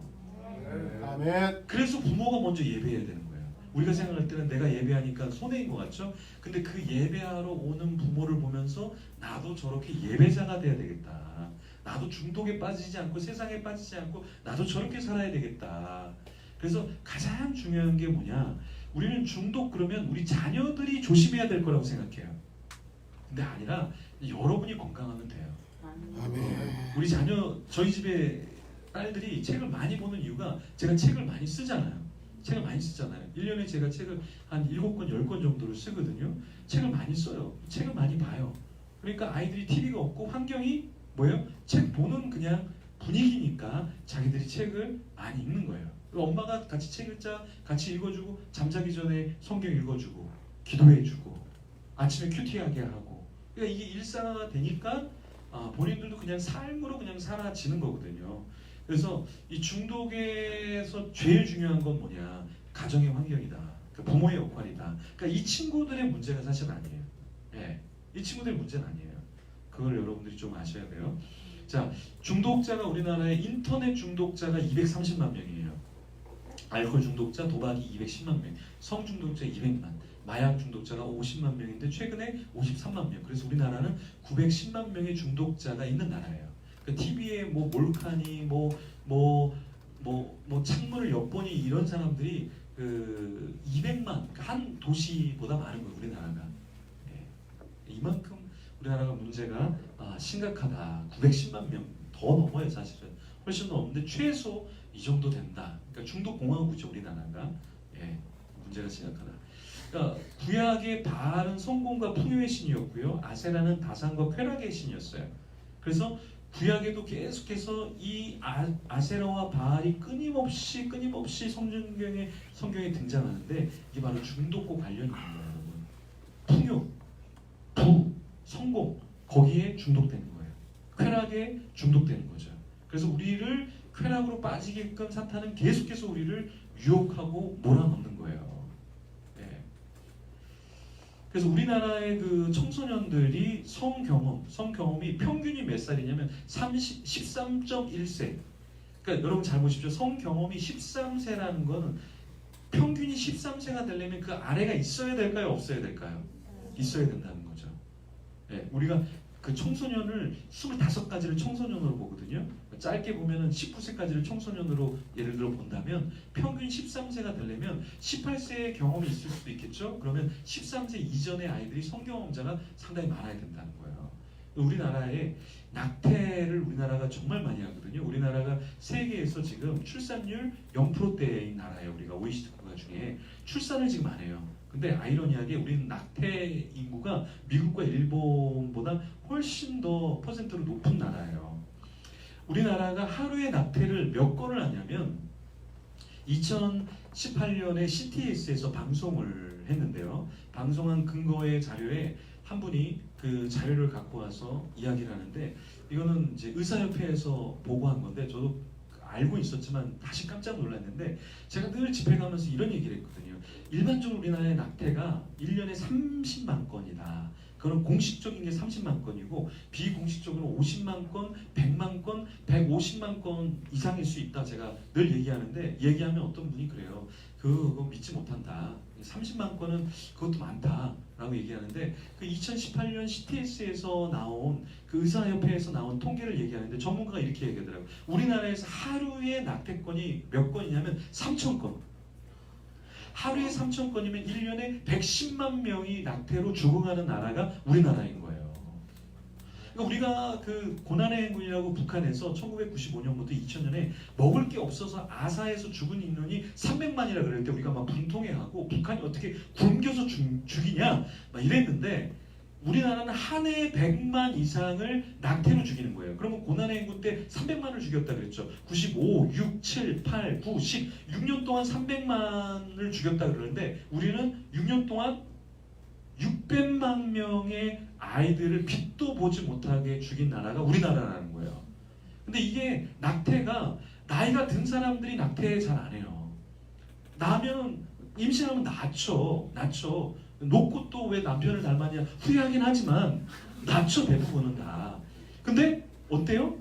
아멘. 그래서 부모가 먼저 예배해야 되는 거예요. 우리가 생각할 때는 내가 예배하니까 손해인 것 같죠? 근데 그 예배하러 오는 부모를 보면서 나도 저렇게 예배자가 돼야 되겠다. 나도 중독에 빠지지 않고 세상에 빠지지 않고 나도 저렇게 살아야 되겠다. 그래서 가장 중요한 게 뭐냐? 우리는 중독 그러면 우리 자녀들이 조심해야 될 거라고 생각해요. 근데 아니라 여러분이 건강하면 돼요. 아멘. 우리 자녀, 저희 집에 딸들이 책을 많이 보는 이유가 제가 책을 많이 쓰잖아요. 책을 많이 쓰잖아요. 1년에 제가 책을 한 7권, 10권 정도를 쓰거든요. 책을 많이 써요. 책을 많이 봐요. 그러니까 아이들이 TV가 없고 환경이 뭐예요? 책 보는 그냥 분위기니까 자기들이 책을 많이 읽는 거예요. 그리고 엄마가 같이 책 읽자, 같이 읽어주고 잠자기 전에 성경 읽어주고 기도해주고 아침에 큐티하게 하고 그러니까 이게 일상화가 되니까 본인들도 그냥 삶으로 그냥 사라지는 거거든요. 그래서 이 중독에서 제일 중요한 건 뭐냐? 가정의 환경이다. 그러니까 부모의 역할이다. 그러니까 이 친구들의 문제가 사실 아니에요. 예, 이 친구들의 문제는 아니에요. 그걸 여러분들이 좀 아셔야 돼요. 자, 중독자가 우리나라에 인터넷 중독자가 230만 명이에요. 알코올 중독자, 도박이 210만 명, 성 중독자 200만, 마약 중독자가 50만 명인데 최근에 53만 명. 그래서 우리나라는 910만 명의 중독자가 있는 나라예요. 그 TV에 뭐 몰카니 창문을 엿보니 이런 사람들이 그 200만 그러니까 한 도시보다 많은 거예요. 우리나라가. 예. 이만큼 우리나라가 문제가 심각하다. 910만 명 더 넘어요 사실은. 훨씬 넘는데 최소 이 정도 된다. 그러니까 중독 공화국이죠 우리나라가. 예. 문제가 심각하다. 그러니까 구약의 바알은 성공과 풍요의 신이었고요. 아세라는 다산과 쾌락의 신이었어요. 그래서 구약에도 계속해서 이 아세라와 바알이 끊임없이 성경에 등장하는데 이게 바로 중독과 관련이 있는 거예요, 여러분. 풍요, 부, 성공 거기에 중독되는 거예요. 쾌락에 중독되는 거죠. 그래서 우리를 쾌락으로 빠지게끔 사탄은 계속해서 우리를 유혹하고 몰아넣는 거예요. 네. 그래서 우리나라의 그 청소년들이 성경험이 평균이 몇 살이냐면 13.1세. 그러니까 여러분 잘 보십시오. 성경험이 13세라는 거는 평균이 13세가 되려면 그 아래가 있어야 될까요? 없어야 될까요? 있어야 된다는 거죠. 네, 우리가 그 청소년을 25가지를 청소년으로 보거든요. 짧게 보면은 19세까지를 청소년으로 예를 들어 본다면 평균 13세가 되려면 18세의 경험이 있을 수도 있겠죠. 그러면 13세 이전의 아이들이 성경험자가 상당히 많아야 된다는 거예요. 우리나라에 낙태를 우리나라가 정말 많이 하거든요. 우리나라가 세계에서 지금 출산율 0%대인 나라예요. 우리가 OECD 국가 중에 출산을 지금 안 해요. 근데 아이러니하게 우리는 낙태 인구가 미국과 일본보다 훨씬 더 퍼센트로 높은 나라예요. 우리나라가 하루에 낙태를 몇 건을 하냐면 2018년에 CTS에서 방송을 했는데요. 방송한 근거의 자료에 한 분이 그 자료를 갖고 와서 이야기를 하는데 이거는 이제 의사협회에서 보고한 건데 저도 알고 있었지만 다시 깜짝 놀랐는데 제가 늘 집회 가면서 이런 얘기를 했거든요. 일반적으로 우리나라의 낙태가 1년에 30만 건이다. 그건 공식적인 게 30만 건이고 비공식적으로 50만 건, 100만 건, 150만 건 이상일 수 있다. 제가 늘 얘기하는데 얘기하면 어떤 분이 그래요. 그거 믿지 못한다. 30만 건은 그것도 많다라고 얘기하는데 그 2018년 CTS에서 나온 그 의사협회에서 나온 통계를 얘기하는데 전문가가 이렇게 얘기하더라고요. 우리나라에서 하루에 낙태건이 몇 건이냐면 3,000건. 하루에 3,000건이면 1년에 110만 명이 낙태로 죽어가는 나라가 우리나라인 거예요. 그러니까 우리가 그 고난의 행군이라고 북한에서 1995년부터 2000년에 먹을 게 없어서 아사에서 죽은 인원이 300만이라 그럴 때 우리가 막 분통해하고 북한이 어떻게 굶겨서 죽이냐 막 이랬는데 우리나라는 한 해에 100만 이상을 낙태로 죽이는 거예요. 그러면 고난의 행군 때 300만을 죽였다 그랬죠. 95, 6, 7, 8, 9, 10 6년 동안 300만을 죽였다 그러는데 우리는 6년 동안 600만 명의 아이들을 빛도 보지 못하게 죽인 나라가 우리나라라는 거예요. 근데 이게 낙태가 나이가 든 사람들이 낙태 잘 안 해요. 나면 임신하면 낳죠. 놓고 또 왜 남편을 닮았냐 후회하긴 하지만 낳죠, 대부분은 다. 근데 어때요?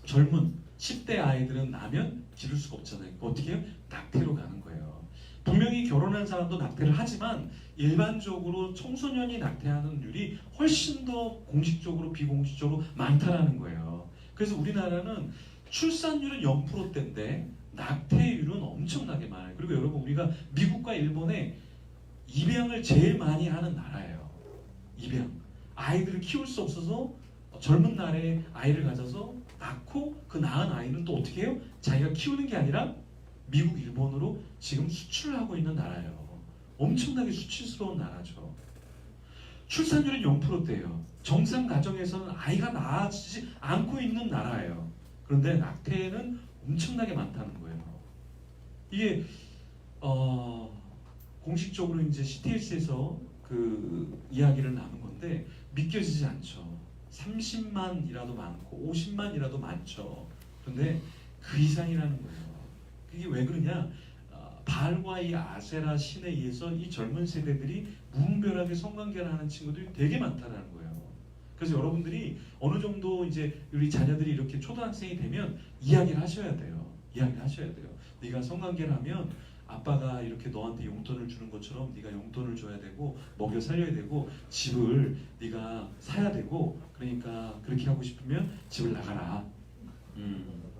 젊은 10대 아이들은 나면 기를 수가 없잖아요. 어떻게 해요? 낙태로 가는 거예요. 분명히 결혼한 사람도 낙태를 하지만 일반적으로 청소년이 낙태하는 율이 훨씬 더 공식적으로 비공식적으로 많다라는 거예요. 그래서 우리나라는 출산율은 0%대인데 낙태율은 엄청나게 많아요. 그리고 여러분, 우리가 미국과 일본에 입양을 제일 많이 하는 나라예요. 입양. 아이들을 키울 수 없어서 젊은 날에 아이를 가져서 낳고 그 낳은 아이는 또 어떻게 해요? 자기가 키우는 게 아니라 미국, 일본으로 지금 수출을 하고 있는 나라예요. 엄청나게 수치스러운 나라죠. 출산율은 0%대예요. 정상 가정에서는 아이가 낳아지지 않고 있는 나라예요. 그런데 낙태는 엄청나게 많다는 거예요. 이게 공식적으로 이제 CTS에서 그 이야기를 나눈 건데 믿겨지지 않죠. 30만이라도 많고 50만이라도 많죠. 그런데 그 이상이라는 거예요. 그게 왜 그러냐? 바알과 이 아세라 신에 의해서 이 젊은 세대들이 무분별하게 성관계를 하는 친구들이 되게 많다는 거예요. 그래서 여러분들이 어느 정도 이제 우리 자녀들이 이렇게 초등학생이 되면 이야기를 하셔야 돼요. 네가 성관계를 하면 아빠가 이렇게 너한테 용돈을 주는 것처럼 네가 용돈을 줘야 되고 먹여 살려야 되고 집을 네가 사야 되고, 그러니까 그렇게 하고 싶으면 집을 나가라.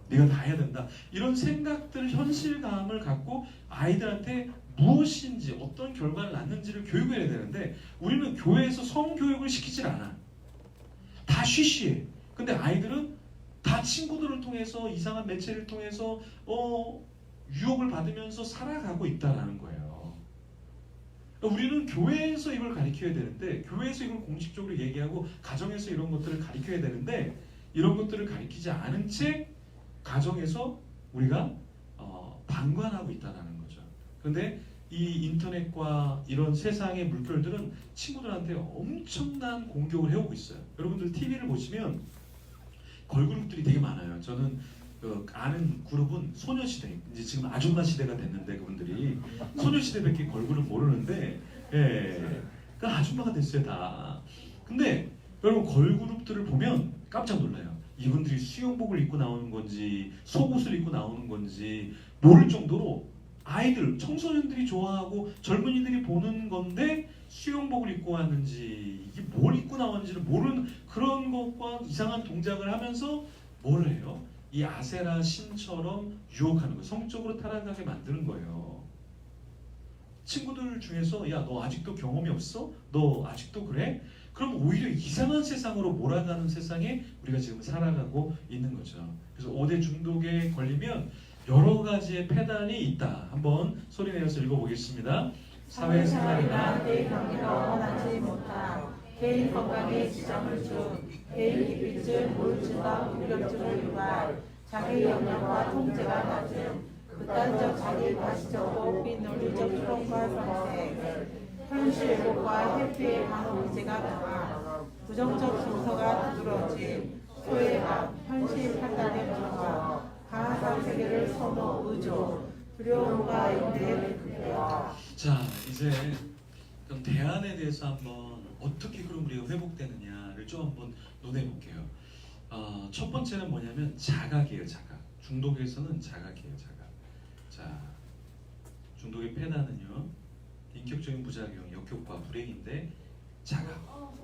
네가 다 해야 된다. 이런 생각들, 현실감을 갖고 아이들한테 무엇인지 어떤 결과를 낳는지를 교육해야 되는데 우리는 교회에서 성교육을 시키질 않아. 다 쉬쉬해. 근데 아이들은 다 친구들을 통해서 이상한 매체를 통해서 유혹을 받으면서 살아가고 있다라는 거예요. 우리는 교회에서 이걸 가르쳐야 되는데, 교회에서 이걸 공식적으로 얘기하고 가정에서 이런 것들을 가르쳐야 되는데, 이런 것들을 가르치지 않은 채 가정에서 우리가 방관하고 있다는 거죠. 그런데 이 인터넷과 이런 세상의 물결들은 친구들한테 엄청난 공격을 해오고 있어요. 여러분들 TV를 보시면 걸그룹들이 되게 많아요. 저는 아는 그룹은 소녀시대, 이제 지금 아줌마 시대가 됐는데 그분들이 소녀시대밖에 걸그룹 모르는데, 그 아줌마가 됐어요 다. 근데 여러분, 걸그룹들을 보면 깜짝 놀라요. 이분들이 수영복을 입고 나오는 건지 속옷을 입고 나오는 건지 모를 정도로 아이들, 청소년들이 좋아하고 젊은이들이 보는 건데 수영복을 입고 왔는지 이게 뭘 입고 나왔는지를 모르는 그런 것과 이상한 동작을 하면서 뭘 해요? 이 아세라 신처럼 유혹하는 거예요. 성적으로 타락하게 만드는 거예요. 친구들 중에서 야, 너 아직도 경험이 없어? 너 아직도 그래? 그럼 오히려 이상한 세상으로 몰아가는 세상에 우리가 지금 살아가고 있는 거죠. 그래서 5대 중독에 걸리면 여러 가지의 폐단이 있다. 한번 소리내어서 읽어보겠습니다. 사회생활이나 내 관계가 원하지 못한 개인 건강에 지장을 준 개인 기피증, 우울증과 무기력증을 유발, 자기 역량과 통제가 낮은 극단적 자기 과시적 비논리적 추론과 선택, 현실 왜곡과 회피의 방어 의지가 강한 부정적 순서가 두드러진 소외감, 현실 판단의 불과, 가상 세계를 선호, 의존, 두려움과 연대의 극대화. 자, 이제 그럼 대안에 대해서 한번 어떻게 그럼 우리가 회복되느냐를 좀 한번 논해 볼게요. 첫 번째는 뭐냐면 자각이에요. 자각. 중독에서는 자각이에요. 자각. 자, 중독의 폐단은요, 인격적인 부작용, 역효과, 불행인데 자각.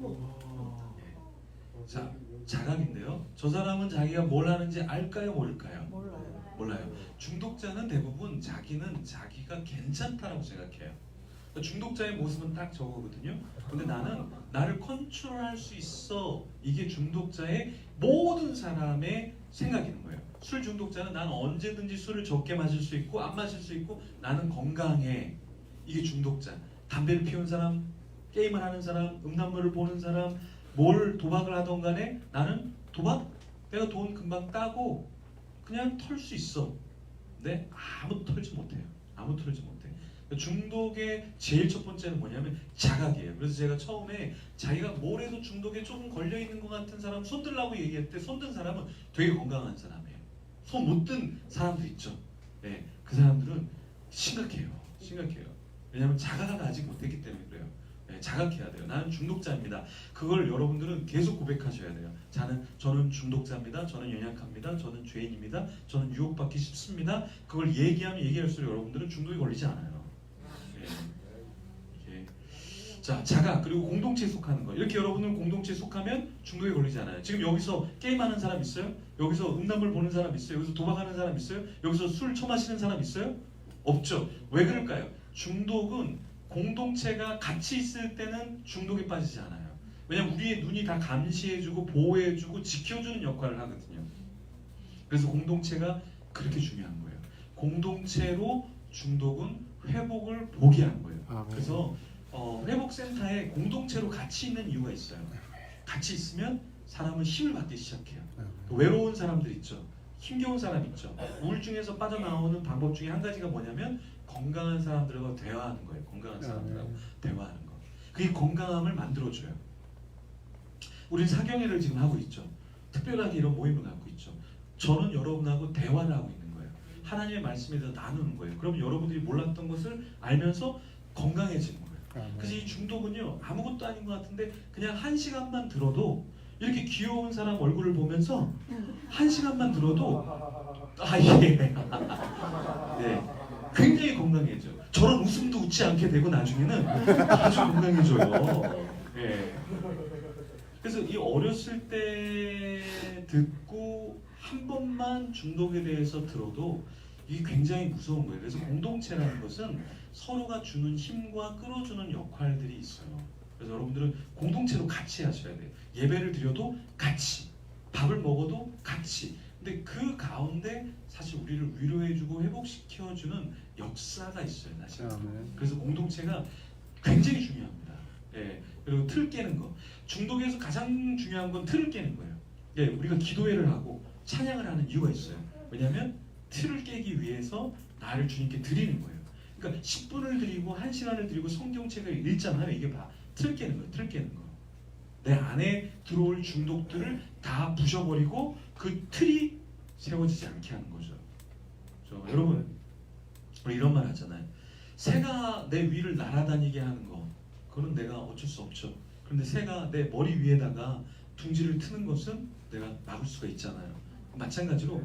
자, 자각인데요. 저 사람은 자기가 뭘 하는지 알까요, 모를까요? 몰라요. 중독자는 대부분 자기는 자기가 괜찮다라고 생각해요. 그러니까 중독자의 모습은 딱 저거거든요. 근데 나는 나를 컨트롤할 수 있어. 이게 중독자의 모든 사람의 생각인 거예요. 술 중독자는 나는 언제든지 술을 적게 마실 수 있고 안 마실 수 있고 나는 건강해. 이게 중독자. 담배를 피운 사람, 게임을 하는 사람, 음란물을 보는 사람, 뭘 도박을 하던 간에 나는 도박? 내가 돈 금방 따고 그냥 털 수 있어. 근데 아무도 털지 못해요. 아무도 털지 못해. 중독의 제일 첫 번째는 뭐냐면 자각이에요. 그래서 제가 처음에 자기가 뭘 해도 중독에 조금 걸려있는 것 같은 사람 손 들라고 얘기할 때 손 든 사람은 되게 건강한 사람이에요. 손 못 든 사람도 있죠. 네, 그 사람들은 심각해요. 심각해요. 왜냐하면 자각을 아직 못했기 때문에 그래요. 네, 자각해야 돼요. 나는 중독자입니다. 그걸 여러분들은 계속 고백하셔야 돼요. 저는 중독자입니다. 저는 연약합니다. 저는 죄인입니다. 저는 유혹받기 쉽습니다. 그걸 얘기하면 얘기할수록 여러분들은 중독에 걸리지 않아요. 네. 자, 자각 그리고 공동체에 속하는 거. 이렇게 여러분은 공동체에 속하면 중독에 걸리지 않아요. 지금 여기서 게임하는 사람 있어요? 여기서 음란물 보는 사람 있어요? 여기서 도박하는 사람 있어요? 여기서 술 처마시는 사람 있어요? 없죠. 왜 그럴까요? 중독은 공동체가 같이 있을 때는 중독에 빠지지 않아요. 왜냐면 우리의 눈이 다 감시해주고 보호해주고 지켜주는 역할을 하거든요. 그래서 공동체가 그렇게 중요한 거예요. 공동체로 중독은 회복을 보게 하는 거예요. 아멘. 그래서 회복센터에 공동체로 같이 있는 이유가 있어요. 같이 있으면 사람은 힘을 받기 시작해요. 외로운 사람들 있죠. 힘겨운 사람 있죠. 우울증에서 빠져나오는 방법 중에 한 가지가 뭐냐면 건강한 사람들과 대화하는 거예요. 건강한 사람들하고 대화하는 거. 그게 건강함을 만들어줘요. 우리는 사경회를 지금 하고 있죠. 특별하게 이런 모임을 갖고 있죠. 저는 여러분하고 대화를 하고 있는 거예요. 하나님의 말씀에 대해서 나누는 거예요. 그러면 여러분들이 몰랐던 것을 알면서 건강해지는 거예요. 그래서 이 중독은요, 아무것도 아닌 것 같은데 그냥 1시간만 들어도 이렇게 귀여운 사람 얼굴을 보면서 1시간만 들어도 네, 굉장히 건강해져. 저런 웃음도 웃지 않게 되고 나중에는 아주 건강해져요. 네. 그래서 이 어렸을 때 듣고 한 번만 중독에 대해서 들어도 이게 굉장히 무서운 거예요. 그래서 공동체라는 것은 서로가 주는 힘과 끌어주는 역할들이 있어요. 그래서 여러분들은 공동체로 같이 하셔야 돼요. 예배를 드려도 같이, 밥을 먹어도 같이. 근데 그 가운데 사실 우리를 위로해주고 회복시켜주는 역사가 있어요. 사실. 그래서 공동체가 굉장히 중요합니다. 예, 그리고 틀 깨는 거. 중독에서 가장 중요한 건 틀을 깨는 거예요. 예, 우리가 기도회를 하고 찬양을 하는 이유가 있어요. 왜냐하면 틀을 깨기 위해서 나를 주님께 드리는 거예요. 그러니까 10분을 드리고 1시간을 드리고 성경책을 읽잖아요. 이게 틀 깨는 거예요. 틀 깨는 거. 내 안에 들어올 중독들을 다 부셔버리고 그 틀이 세워지지 않게 하는 거죠. 여러분, 우리 이런 말 하잖아요. 새가 내 위를 날아다니게 하는 거, 그건 내가 어쩔 수 없죠. 그런데 새가 내 머리 위에다가 둥지를 트는 것은 내가 막을 수가 있잖아요. 마찬가지로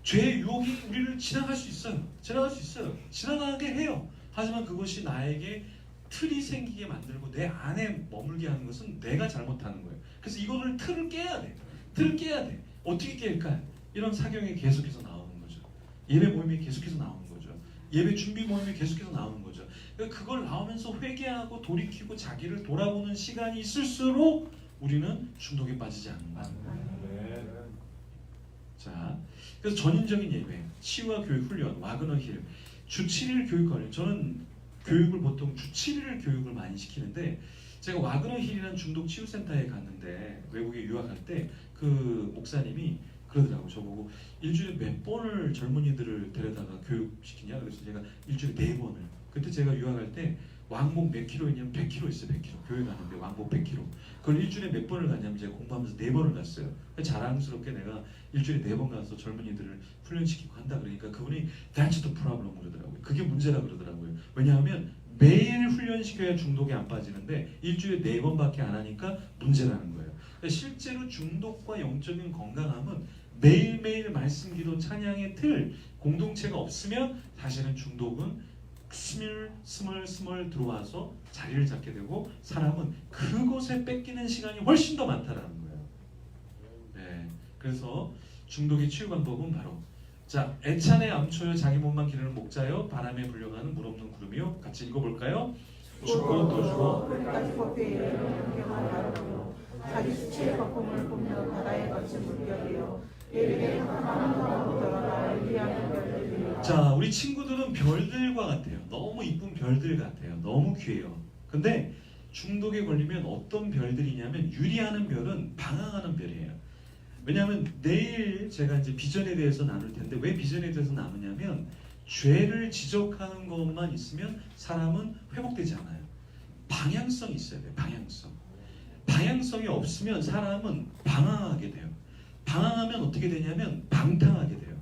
죄의 유혹이 우리를 지나갈 수 있어요. 지나가게 해요. 하지만 그것이 나에게 틀이 생기게 만들고 내 안에 머물게 하는 것은 내가 잘못하는 거예요. 그래서 이거를 틀을 깨야 돼. 틀을 깨야 돼. 어떻게 깰까요? 이런 사경이 계속해서 나오는 거죠. 예배 모임이 계속해서 나오는 거죠. 예배 준비 모임이 계속해서 나오는 거죠. 그러니까 그걸 나오면서 회개하고 돌이키고 자기를 돌아보는 시간이 있을수록 우리는 중독에 빠지지 않는 거예요. 자, 그래서 전인적인 예배, 치유와 교육 훈련, 와그너 힐, 주 7일 교육 관련. 저는 교육을 보통 주 7일 교육을 많이 시키는데 제가 와그너 힐이라는 중독 치유센터에 갔는데 외국에 유학할 때 그 목사님이 그러더라고요. 저보고 일주일에 몇 번을 젊은이들을 데려다가 교육시키냐? 그래서 제가 일주일에 4번을. 그때 제가 유학할 때 왕복 몇 킬로 있냐면 100킬로 있어요. 100킬로. 교회 가는데 왕복 100킬로. 그걸 일주일에 몇 번을 갔냐면 제가 공부하면서 4번을 갔어요. 자랑스럽게 내가 일주일에 4번 가서 젊은이들을 훈련시키고 한다 그러니까 그분이 That's the problem 그러더라고요. 그게 문제라 그러더라고요. 왜냐하면 매일 훈련시켜야 중독에 안 빠지는데 일주일에 4번밖에 안 하니까 문제라는 거예요. 실제로 중독과 영적인 건강함은 매일매일 말씀, 기도, 찬양의 틀, 공동체가 없으면 사실은 중독은 스멀 들어와서 자리를 잡게 되고 사람은 그곳에 뺏기는 시간이 훨씬 더 많다라는 거예요. 네, 그래서 중독의 치유 방법은 바로 자, 애찬의 암초여 자기 몸만 기르는 목자여 바람에 불려가는 물 없는 구름이요. 같이 읽어볼까요? 죽고 또 죽어 끝까지 법에 이르는 영경한 나로요 자기 수치의 거품을 보며 바다에 거친 물결이요 예비의 흑암 가운데 돌아가 의리하는 별들이요. 자, 우리 친구들은 별들과 같아요. 너무 이쁜 별들 같아요. 너무 귀해요. 근데 중독에 걸리면 어떤 별들이냐면 유리하는 별은 방황하는 별이에요. 왜냐하면 내일 제가 이제 비전에 대해서 나눌 텐데 왜 비전에 대해서 나누냐면 죄를 지적하는 것만 있으면 사람은 회복되지 않아요. 방향성이 있어야 돼요. 방향성이 없으면 사람은 방황하게 돼요. 방황하면 어떻게 되냐면 방탕하게 돼요.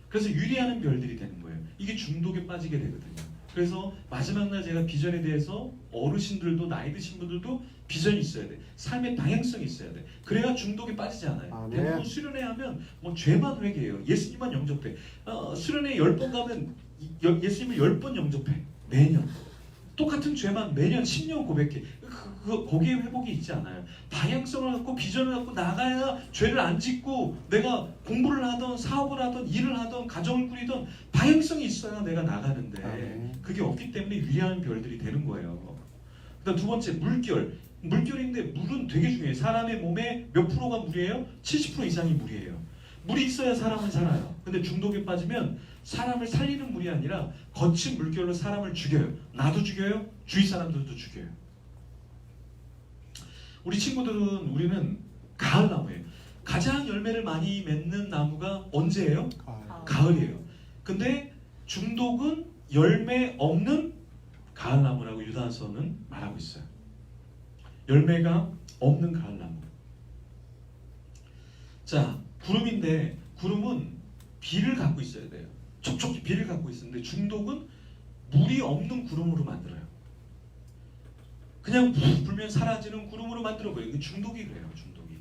그래서 유리하는 별들이 되는 거예요. 이게 중독에 빠지게 되거든요. 그래서 마지막 날 제가 비전에 대해서 어르신들도 나이 드신 분들도 비전이 있어야 돼. 삶의 방향성이 있어야 돼. 그래야 중독에 빠지지 않아요. 아멘. 대부분 수련회 하면 뭐 죄만 회개해요. 예수님만 영접해. 수련회 10번 가면 예수님을 10번 영접해. 매년. 똑같은 죄만 매년 10년 고백해. 거기에 회복이 있지 않아요. 방향성을 갖고 비전을 갖고 나가야 죄를 안 짓고 내가 공부를 하던 사업을 하던 일을 하던 가정을 꾸리던 방향성이 있어야 내가 나가는데 아멘. 그게 없기 때문에 위대한 별들이 되는 거예요. 그다음 두 번째 물결. 물결인데 물은 되게 중요해요. 사람의 몸에 몇 프로가 물이에요? 70% 이상이 물이에요. 물이 있어야 사람은 살아요. 근데 중독에 빠지면 사람을 살리는 물이 아니라 거친 물결로 사람을 죽여요. 나도 죽여요. 주위 사람들도 죽여요. 우리 친구들은 우리는 가을나무예요. 가장 열매를 많이 맺는 나무가 언제예요? 가을이에요. 근데 중독은 열매 없는 가을나무라고 유다서는 말하고 있어요. 열매가 없는 가을나무. 자, 구름인데 구름은 비를 갖고 있어야 돼요. 촉촉히 비를 갖고 있었는데 중독은 물이 없는 구름으로 만들어요. 그냥 불면 사라지는 구름으로 만들어버려요. 이게 중독이 그래요. 중독이.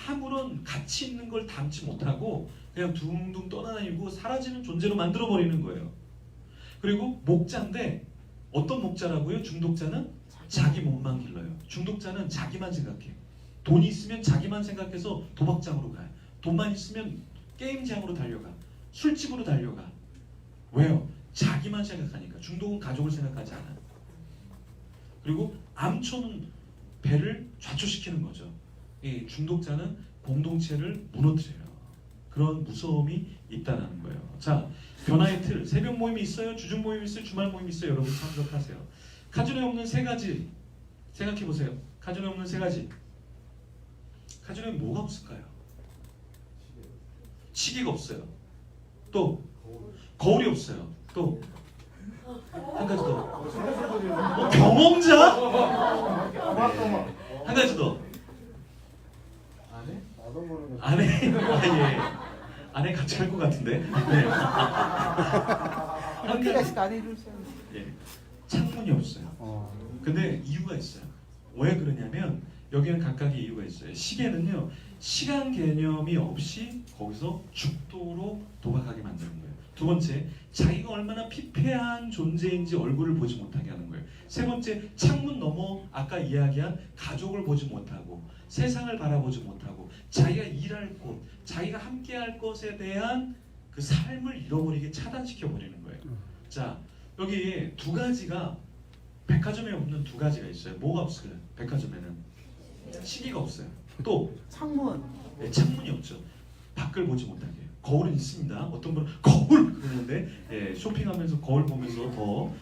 아무런 가치 있는 걸 담지 못하고 그냥 둥둥 떠다니고 사라지는 존재로 만들어버리는 거예요. 그리고 목자인데 어떤 목자라고요? 중독자는 자기 몸만 길러요. 중독자는 자기만 생각해. 돈이 있으면 자기만 생각해서 도박장으로 가요. 돈만 있으면 게임장으로 달려가. 술집으로 달려가. 왜요? 자기만 생각하니까. 중독은 가족을 생각하지 않아요. 그리고 암초는 배를 좌초시키는 거죠. 이 중독자는 공동체를 무너뜨려요. 그런 무서움이 있다는 거예요. 자, 변화의 틀. 새벽 모임이 있어요. 주중 모임이 있어요. 주말 모임이 있어요. 여러분 참석하세요. 카지노에 없는 세 가지 생각해 보세요. 카지노에 없는 세 가지. 카지노에 뭐가 없을까요? 시계가 없어요. 또 거울이 없어요. 또 한 가지 더. 경험자? 한 가지 더. 안 해? 나도 모르는 거. 아내. 예. 아내 같이 할 것 같은데. 네. 한 가지. 안 해주세요. 예. 창문이 없어요. 근데 이유가 있어요. 왜 그러냐면 여기는 각각의 이유가 있어요. 시계는요, 시간 개념이 없이 거기서 죽도로 도박하게 만드는 거예요. 두 번째, 자기가 얼마나 피폐한 존재인지 얼굴을 보지 못하게 하는 거예요. 세 번째, 창문 너머 아까 이야기한 가족을 보지 못하고 세상을 바라보지 못하고 자기가 일할 곳, 자기가 함께할 것에 대한 그 삶을 잃어버리게 차단시켜 버리는 거예요. 자, 여기 두 가지가 백화점에 없는 두 가지가 있어요. 뭐가 없어요? 백화점에는 시계가 없어요. 또 창문. 네, 창문이 없죠. 밖을 보지 못하게. 거울은 있습니다. 어떤 분은 거울 그러는데 예, 쇼핑하면서 거울 보면서 더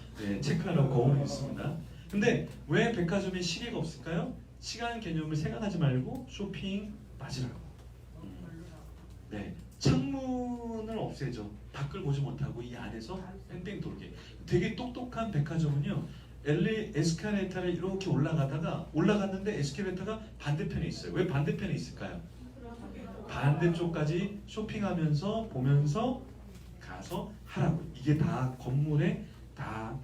체크하라고 거울은 있습니다. 근데 왜 백화점에 시계가 없을까요? 시간 개념을 생각하지 말고 쇼핑 맞으라고. 네, 창문을 없애죠. 밖을 보지 못하고 이 안에서 뺑뺑 돌게. 되게 똑똑한 백화점은요. LA 에스카레이터를 이렇게 올라갔는데 에스카레이터가 반대편에 있어요. 왜 반대편에 있을까요? 반대쪽까지 쇼핑하면서 보면서 가서 하라고. 이게 다 건물에 다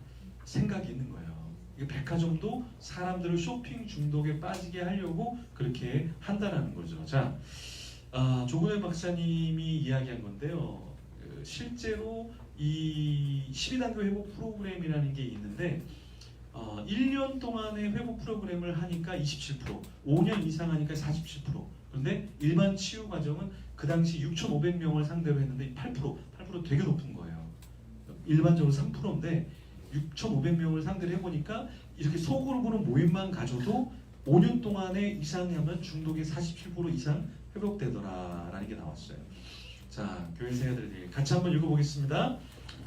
생각이 있는 거예요. 이게 백화점도 사람들을 쇼핑 중독에 빠지게 하려고 그렇게 한다라는 거죠. 자, 조근혜 박사님이 이야기한 건데요. 실제로 이 12단계 회복 프로그램이라는 게 있는데 1년 동안의 회복 프로그램을 하니까 27%, 5년 이상 하니까 47%. 그런데 일반 치유 과정은 그 당시 6,500명을 상대로 했는데 8% 되게 높은 거예요. 일반적으로 3%인데 6,500명을 상대로 해보니까 이렇게 속으로 보는 모임만 가져도 5년 동안에 이상이 하면 중독의 47% 이상 회복되더라라는 게 나왔어요. 자, 교회 생활들 같이 한번 읽어보겠습니다.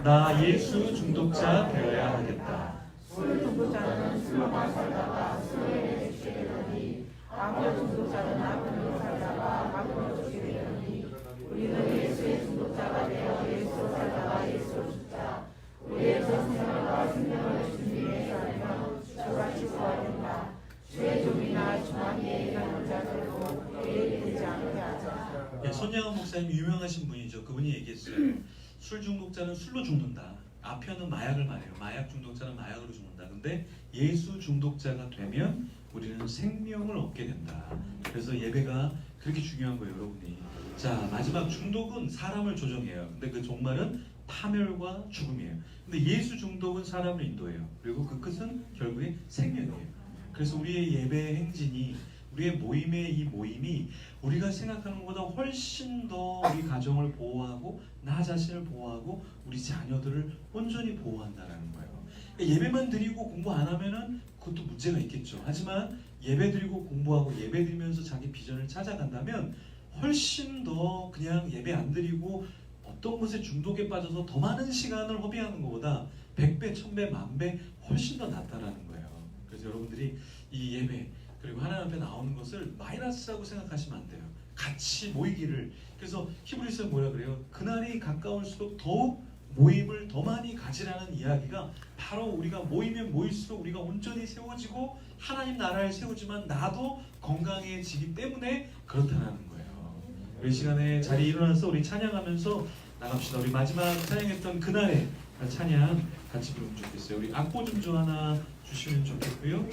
나 예수 중독자 되어야 하겠다. 술 중독자는 술로만 살다가 술에 죽게 되더니 악력 중독자는 악으로 살다가 악으로 죽게 되더니 우리는 예수의 중독자가 되어 예수로 살다가 예수로 죽자. 우리의 전 생명과 생명을 주님에 살며 저같이 구해야 된다. 주의 종이나 주마니에 일하는 자들도 예의를 되지 않게 하자. 손양원 목사님 유명하신 분이죠. 그분이 얘기했어요. 술 중독자는 술로 죽는다. 아편은 마약을 말해요. 마약 중독자는 마약으로 죽는다. 근데 예수 중독자가 되면 우리는 생명을 얻게 된다. 그래서 예배가 그렇게 중요한 거예요, 여러분이. 자, 마지막 중독은 사람을 조종해요. 근데 그 종말은 파멸과 죽음이에요. 근데 예수 중독은 사람을 인도해요. 그리고 그 끝은 결국에 생명이에요. 그래서 우리의 예배 행진이, 우리의 모임의 이 모임이 우리가 생각하는 것보다 훨씬 더 우리 가정을 보호하고 나 자신을 보호하고 우리 자녀들을 온전히 보호한다는 거예요. 그러니까 예배만 드리고 공부 안 하면은 그것도 문제가 있겠죠. 하지만 예배 드리고 공부하고 예배 드리면서 자기 비전을 찾아간다면 훨씬 더 그냥 예배 안 드리고 어떤 것에 중독에 빠져서 더 많은 시간을 허비하는 것보다 100배, 1000배, 10,000배 훨씬 더 낫다라는 거예요. 그래서 여러분들이 이 예배 그리고 하나님 앞에 나오는 것을 마이너스라고 생각하시면 안 돼요. 같이 모이기를. 그래서 히브리서에 뭐라 그래요? 그날이 가까울수록 더욱 모임을 더 많이 가지라는 이야기가 바로 우리가 모이면 모일수록 우리가 온전히 세워지고 하나님 나라를 세우지만 나도 건강해지기 때문에 그렇다는 거예요. 이 시간에 자리에 일어나서 우리 찬양하면서 나갑시다. 우리 마지막 찬양했던 그날의 찬양 같이 부르면 좋겠어요. 우리 악보 좀 하나 주시면 좋겠고요.